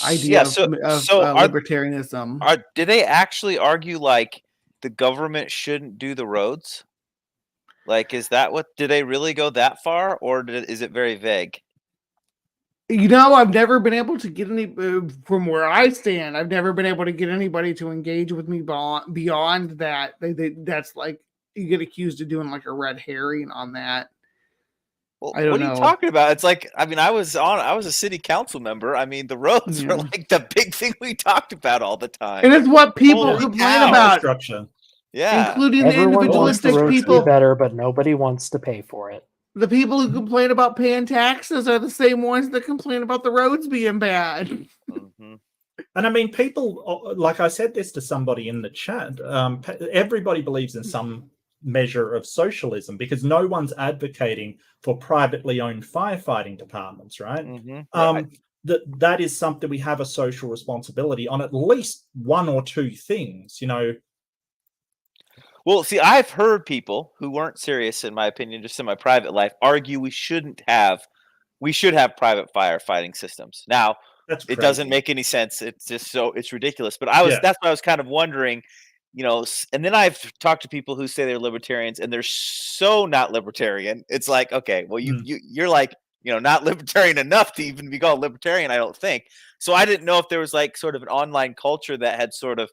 idea of libertarianism. Do they actually argue like the government shouldn't do the roads? Like, is that what? Do they really go that far, or is it very vague? You know, I've never been able to get any from where I stand. I've never been able to get anybody to engage with me beyond that. That's like you get accused of doing like a red herring on that. Well, I don't what know. are you talking about? It's like, I mean, I was a city council member. I mean, the roads are like the big thing we talked about all the time. And it's what people Holy complain cow. about. Structure. Yeah. Including Everyone the wants the individualistic roads to people. be better, but nobody wants to pay for it. The people who complain about paying taxes are the same ones that complain about the roads being bad. Mm-hmm. And I mean, people, like I said this to somebody in the chat, everybody believes in some measure of socialism because no one's advocating for privately owned firefighting departments, right? Mm-hmm. That is something we have a social responsibility on at least one or two things, you know. Well, see, I've heard people who weren't serious, in my opinion, just in my private life, argue we should have private firefighting systems. Now, it doesn't make any sense. It's just it's ridiculous. But that's why I was kind of wondering, you know, and then I've talked to people who say they're libertarians and they're so not libertarian. It's like, okay, well, you're like, you know, not libertarian enough to even be called libertarian, I don't think. So I didn't know if there was like sort of an online culture that had sort of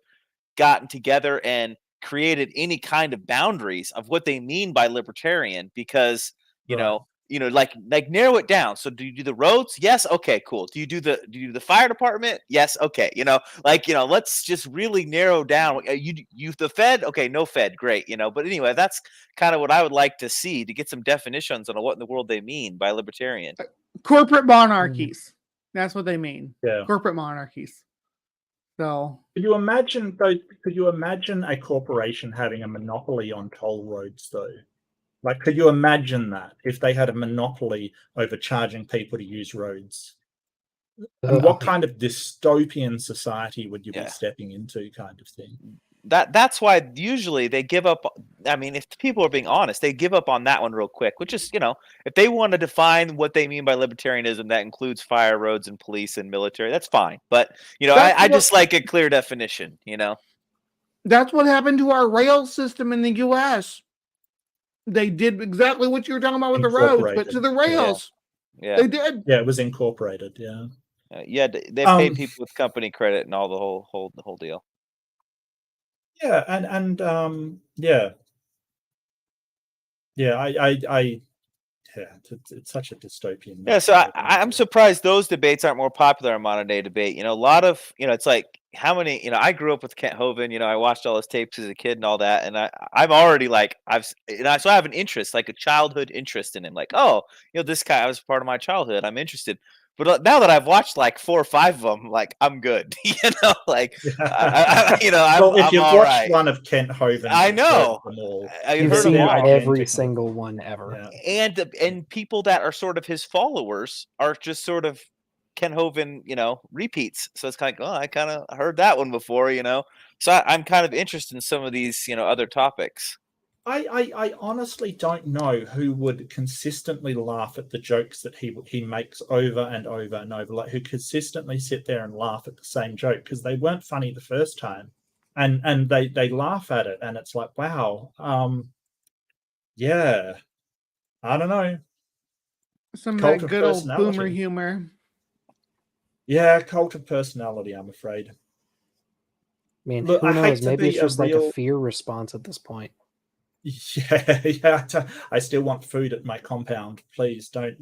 gotten together and created any kind of boundaries of what they mean by libertarian, because you know, like narrow it down. So do you do the roads? Yes. Okay, cool. Do you do the fire department? Yes. Okay. You know, like, you know, let's just really narrow down. You the Fed? Okay, no Fed. Great. You know, but anyway, that's kind of what I would like to see, to get some definitions on what in the world they mean by libertarian. Corporate monarchies. That's what they mean. Yeah. Corporate monarchies. So could you imagine a corporation having a monopoly on toll roads though? Like, could you imagine that if they had a monopoly over charging people to use roads? And what kind of dystopian society would you be stepping into, kind of thing? That's why usually they give up. I mean, if people are being honest, they give up on that one real quick, which is, you know, if they want to define what they mean by libertarianism, that includes fire, roads, and police and military, that's fine. But, you know, I just like a clear definition, you know. That's what happened to our rail system in the U.S. they did exactly what you were talking about with the roads, but to the rails. Yeah. They did. Yeah, it was incorporated. Yeah. Yeah, they pay people with company credit and all the whole deal. Yeah, and yeah. Yeah, it's such a dystopian. Yeah, so I'm surprised those debates aren't more popular in modern day debate. A lot of, it's like how many, I grew up with Kent Hovind, I watched all his tapes as a kid and all that. And I'm already like, so I have an interest, like a childhood interest in him. Like, oh, this guy was part of my childhood. I'm interested. But now that I've watched like 4 or 5 of them, like I'm good. Like, well, if I'm you've all watched right. one of Kent Hovind, I know. You've heard seen them all. every single one ever. Yeah. And people that are sort of his followers are just sort of Ken Hovind, repeats. So it's kind of like, oh, I kind of heard that one before, So I'm kind of interested in some of these, other topics. I honestly don't know who would consistently laugh at the jokes that he makes over and over and over, like who consistently sit there and laugh at the same joke because they weren't funny the first time, and they laugh at it, and it's like, wow, yeah, I don't know. Some of Cult that of good old personality. boomer humor. Yeah, cult of personality, I'm afraid. I mean, Look, who I hate knows? to Maybe it's be a just like real- a fear response at this point. Yeah. I still want food at my compound. Please don't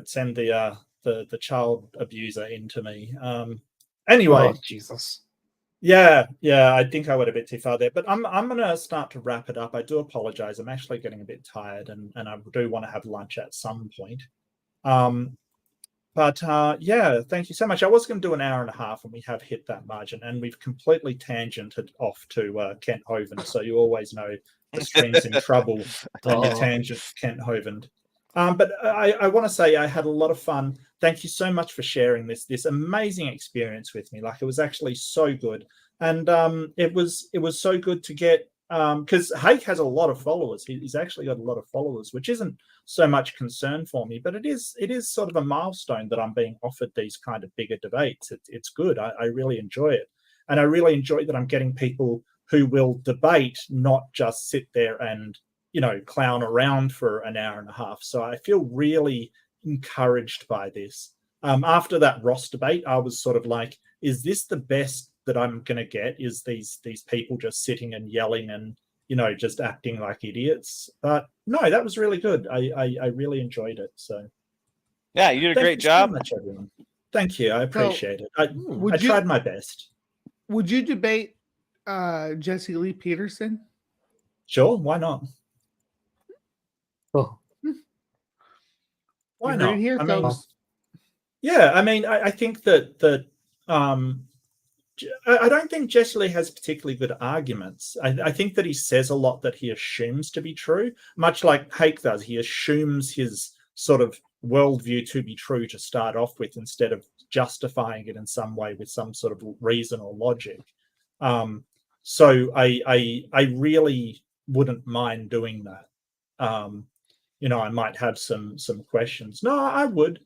send the child abuser into me. Anyway, Oh, Jesus. yeah, I think I went a bit too far there, but I'm gonna start to wrap it up. I do apologize. I'm actually getting a bit tired, and I do want to have lunch at some point. But yeah, thank you so much. I was going to do an hour and a half, and we have hit that margin, and we've completely tangented off to Kent Hovind. So you always know the stream's in trouble when you tangent Kent Hovind. But I want to say I had a lot of fun. Thank you so much for sharing this amazing experience with me. Like, it was actually so good, and it was so good to get because Hake has a lot of followers. He's actually got a lot of followers, which isn't so much concern for me, but it is sort of a milestone that I'm being offered these kind of bigger debates. It's good. I really enjoy it, and I really enjoy that I'm getting people who will debate, not just sit there and clown around for an hour and a half. So I feel really encouraged by this. After that Ross debate, I was sort of like, is this the best that I'm going to get? Is these people just sitting and yelling and just acting like idiots? But no, that was really good. I really enjoyed it. So yeah, you did a great job. So much, everyone. Thank you. I appreciate it. I you- tried my best. Would you debate Jesse Lee Peterson? Sure, why not? Oh, Why You heard not? it here, I mean, folks. yeah, I mean, I think that I don't think Jesse Lee has particularly good arguments. I think that he says a lot that he assumes to be true, much like Hake does. He assumes his sort of worldview to be true to start off with, instead of justifying it in some way with some sort of reason or logic. So I really wouldn't mind doing that. I might have some questions. No, I would.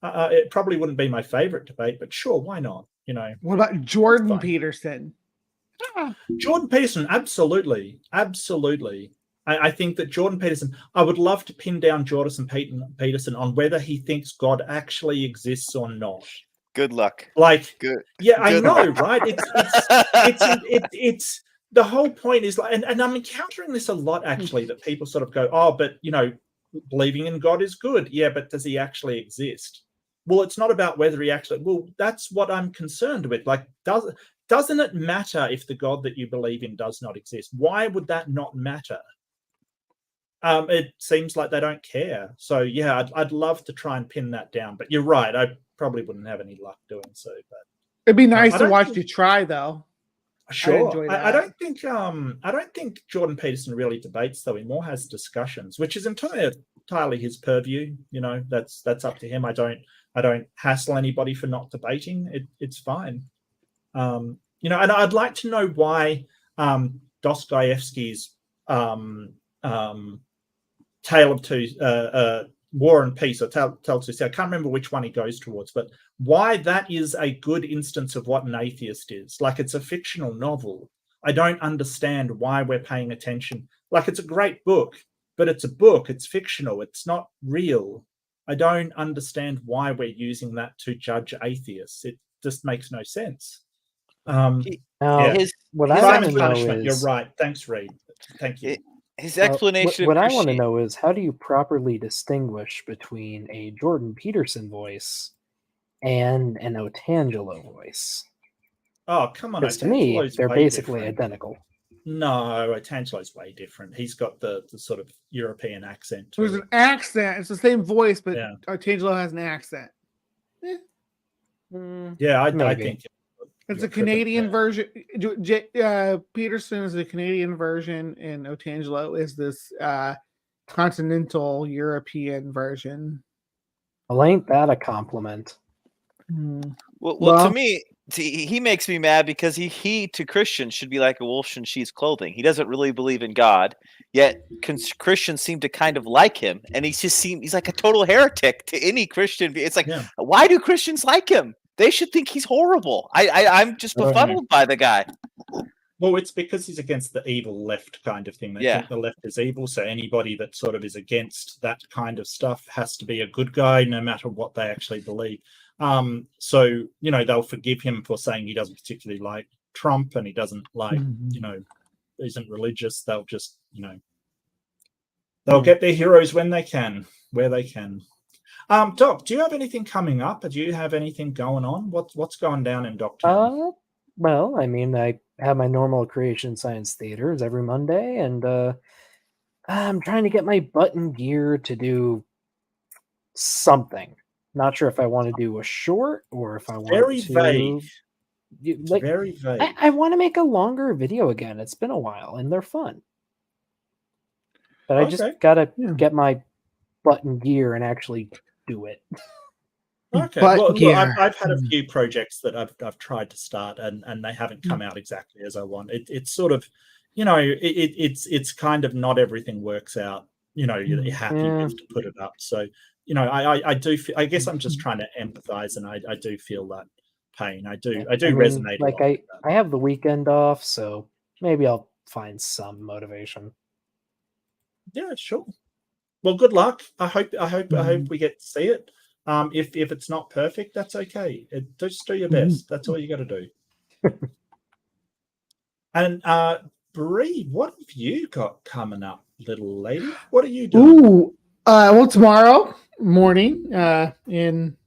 It probably wouldn't be my favorite debate, but sure, why not? What about Jordan Peterson? Jordan Peterson, absolutely. I think that Jordan Peterson, I would love to pin down Jordan Peterson on whether he thinks God actually exists or not. Good luck. Like, good. Yeah, I Good know, luck. right? It's the whole point is like, and I'm encountering this a lot actually, that people sort of go, oh, but believing in God is good. Yeah, but does he actually exist? Well, it's not about whether he actually. Well, that's what I'm concerned with. Like, doesn't it matter if the God that you believe in does not exist? Why would that not matter? It seems like they don't care. So yeah, I'd love to try and pin that down. But you're right. I probably wouldn't have any luck doing so. But It'd be nice to watch you try, though. Sure. I don't think Jordan Peterson really debates, though. He more has discussions, which is entirely his purview. That's up to him. I don't hassle anybody for not debating. It's fine. And I'd like to know why Dostoevsky's Tale of Two, War and Peace, or Tale of Two. I can't remember which one he goes towards, but why that is a good instance of what an atheist is. Like, it's a fictional novel. I don't understand why we're paying attention Like, it's a great book, but it's a book. It's fictional. It's not real. I don't understand why we're using that to judge atheists. It just makes no sense. Now, His what I his want Crime to and know punishment. You're is right. Thanks, Reid. Thank you. his well, explanation what of I want to Christianity. know is how do you properly distinguish between a Jordan Peterson voice and an Otangelo voice? Oh, come on. Because to me, Otangelo's they're way basically different. identical. No, Otangelo's way different. He's got the sort of European accent to There's it. an accent. It's the same voice, but Yeah. Artangelo has an accent. Yeah, I Maybe. think It's you're a Canadian tripping version. Peterson is the Canadian version, and Otangelo is this continental European version. Well, ain't that a compliment? Well, to me, he makes me mad because he to Christians should be like a wolf in sheep's clothing. He doesn't really believe in God, yet Christians seem to kind of like him, and he's like a total heretic to any Christian. It's like, Yeah. why do Christians like him? They should think he's horrible. I'm just I don't know. befuddled by the guy. Well, it's because he's against the evil left kind of thing. They Yeah. think the left is evil, so anybody that sort of is against that kind of stuff has to be a good guy, no matter what they actually believe. So, you know, they'll forgive him for saying he doesn't particularly like Trump and he doesn't like, you know, isn't religious. They'll just, you know, they'll get their heroes when they can, where they can. Doc, do you have anything coming up? Do you have anything going on? What's going down in Doctown? Well, I mean, I have my normal Creation Science Theaters every Monday, and I'm trying to get my button gear to do something. Not sure if I want to do a short or if I want Very to. vague. Like, Very vague. I want to make a longer video again. It's been a while, and they're fun. But I just Okay. gotta Yeah. get my button gear and actually do it. Okay. But Well, look, yeah. I've had a few projects that I've tried to start and they haven't come out exactly as I want. It's sort of, you know, it's kind of not everything works out. You know, you're happy Yeah. with to put it up. So, you know, I do feel, I guess I'm just trying to empathize, and I do feel that pain. I do I mean, resonate. like a lot with that. I have the weekend off, so maybe I'll find some motivation. Yeah, sure. Well, good luck. I hope we get to see it. If it's not perfect, that's okay. Just do your best. That's all you got to do. And Bree, what have you got coming up, little lady? What are you doing? Ooh, well, tomorrow morning, in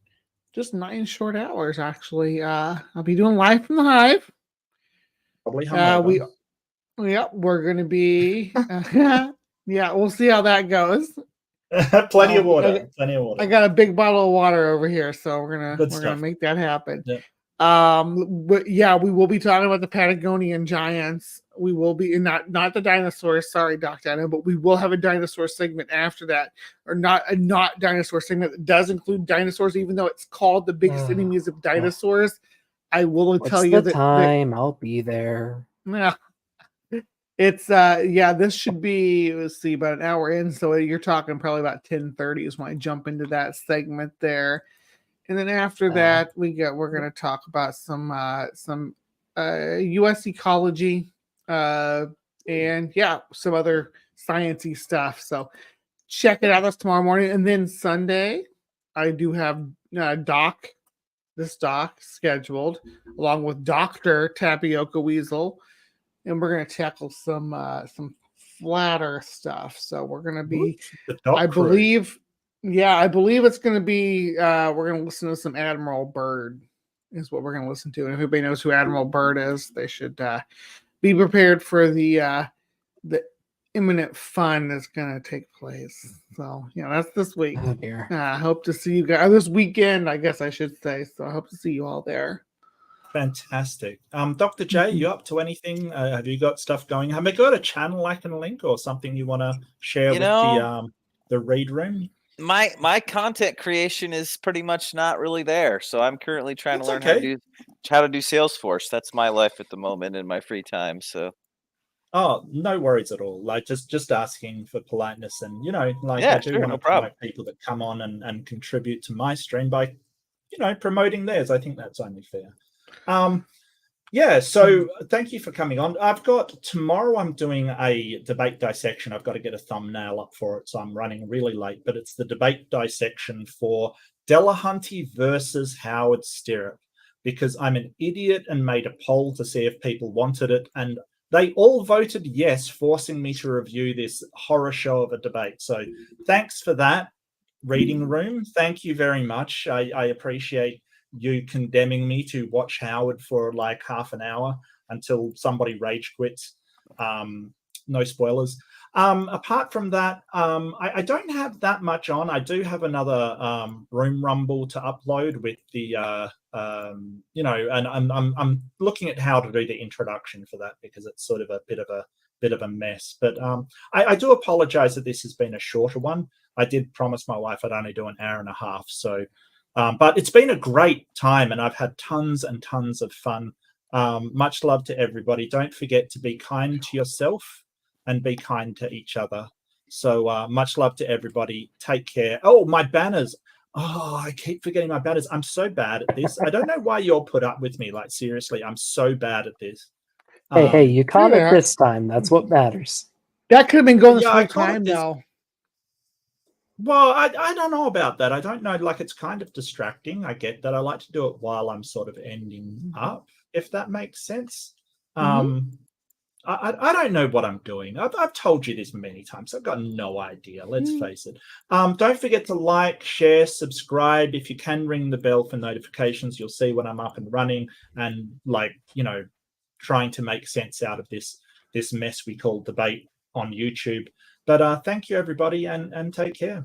just 9 short hours, actually, I'll be doing Live from the Hive. Probably hungover. We're gonna be, yeah, we'll see how that goes. Plenty of water. Plenty of water. I got a big bottle of water over here, so we're Good gonna stuff. make that happen. Yeah. But yeah, we will be talking about the Patagonian giants. We will be not the dinosaurs. Sorry, Doc Dino, but we will have a dinosaur segment after that, or not dinosaur segment that does include dinosaurs, even though it's called the biggest enemies of dinosaurs. I will tell you that time I'll be there. Yeah. It's this should be, let's see, about an hour in, so you're talking probably about 10:30 is when I jump into that segment there. And then after that, we're gonna talk about some US ecology, and some other sciencey stuff. So check it out. That's tomorrow morning. And then Sunday, I do have Doc scheduled along with Dr. Tapioca Weasel. And we're going to tackle some flat earth stuff. So we're going to be, I believe it's going to be, we're going to listen to some Admiral Byrd is what we're going to listen to. And if anybody knows who Admiral Byrd is, they should be prepared for the imminent fun that's going to take place. So, that's this week. Oh, dear. I hope to see you guys this weekend, I guess I should say. So I hope to see you all there. Fantastic. Dr. J, you up to anything? Have you got stuff going? Have you got a channel I can link or something you want to share with the Reid room? My content creation is pretty much not really there. So I'm currently trying to learn how to do Salesforce. That's my life at the moment in my free time. So no worries at all. Like just asking for politeness, and I do want to promote people that come on and contribute to my stream by promoting theirs. I think that's only fair. Yeah, so thank you for coming on. I've got tomorrow, I'm doing a debate dissection. I've got to get a thumbnail up for it, so I'm running really late, but it's the debate dissection for Delahunty versus Howard Stirrup, because I'm an idiot and made a poll to see if people wanted it, and they all voted yes, forcing me to review this horror show of a debate. So thanks for that, Reading Room. Thank you very much. I appreciate you condemning me to watch Howard for like half an hour until somebody rage quits. No spoilers. Apart from that, I don't have that much on. I do have another Room Rumble to upload with the, you know, and I'm looking at how to do the introduction for that because it's sort of a bit of a mess. But I do apologize that this has been a shorter one. I did promise my wife I'd only do an hour and a half. So, but it's been a great time and I've had tons and tons of fun. Much love to everybody. Don't forget to be kind to yourself and be kind to each other. So much love to everybody. Take care. Oh, my banners. Oh, I keep forgetting my banners. I'm so bad at this. I don't know why you'll put up with me. Like, seriously, I'm so bad at this. Hey, you caught yeah. it this time. That's what matters. That could have been going this Yeah, whole I caught it time this- now. Well, I don't know about that. I don't know. Like, it's kind of distracting. I get that. I like to do it while I'm sort of ending up, if that makes sense. I don't know what I'm doing. I've told you this many times. I've got no idea. Let's face it. Don't forget to like, share, subscribe. If you can, ring the bell for notifications. You'll see when I'm up and running and, like, you know, trying to make sense out of this mess we call debate on YouTube. But thank you, everybody, and take care.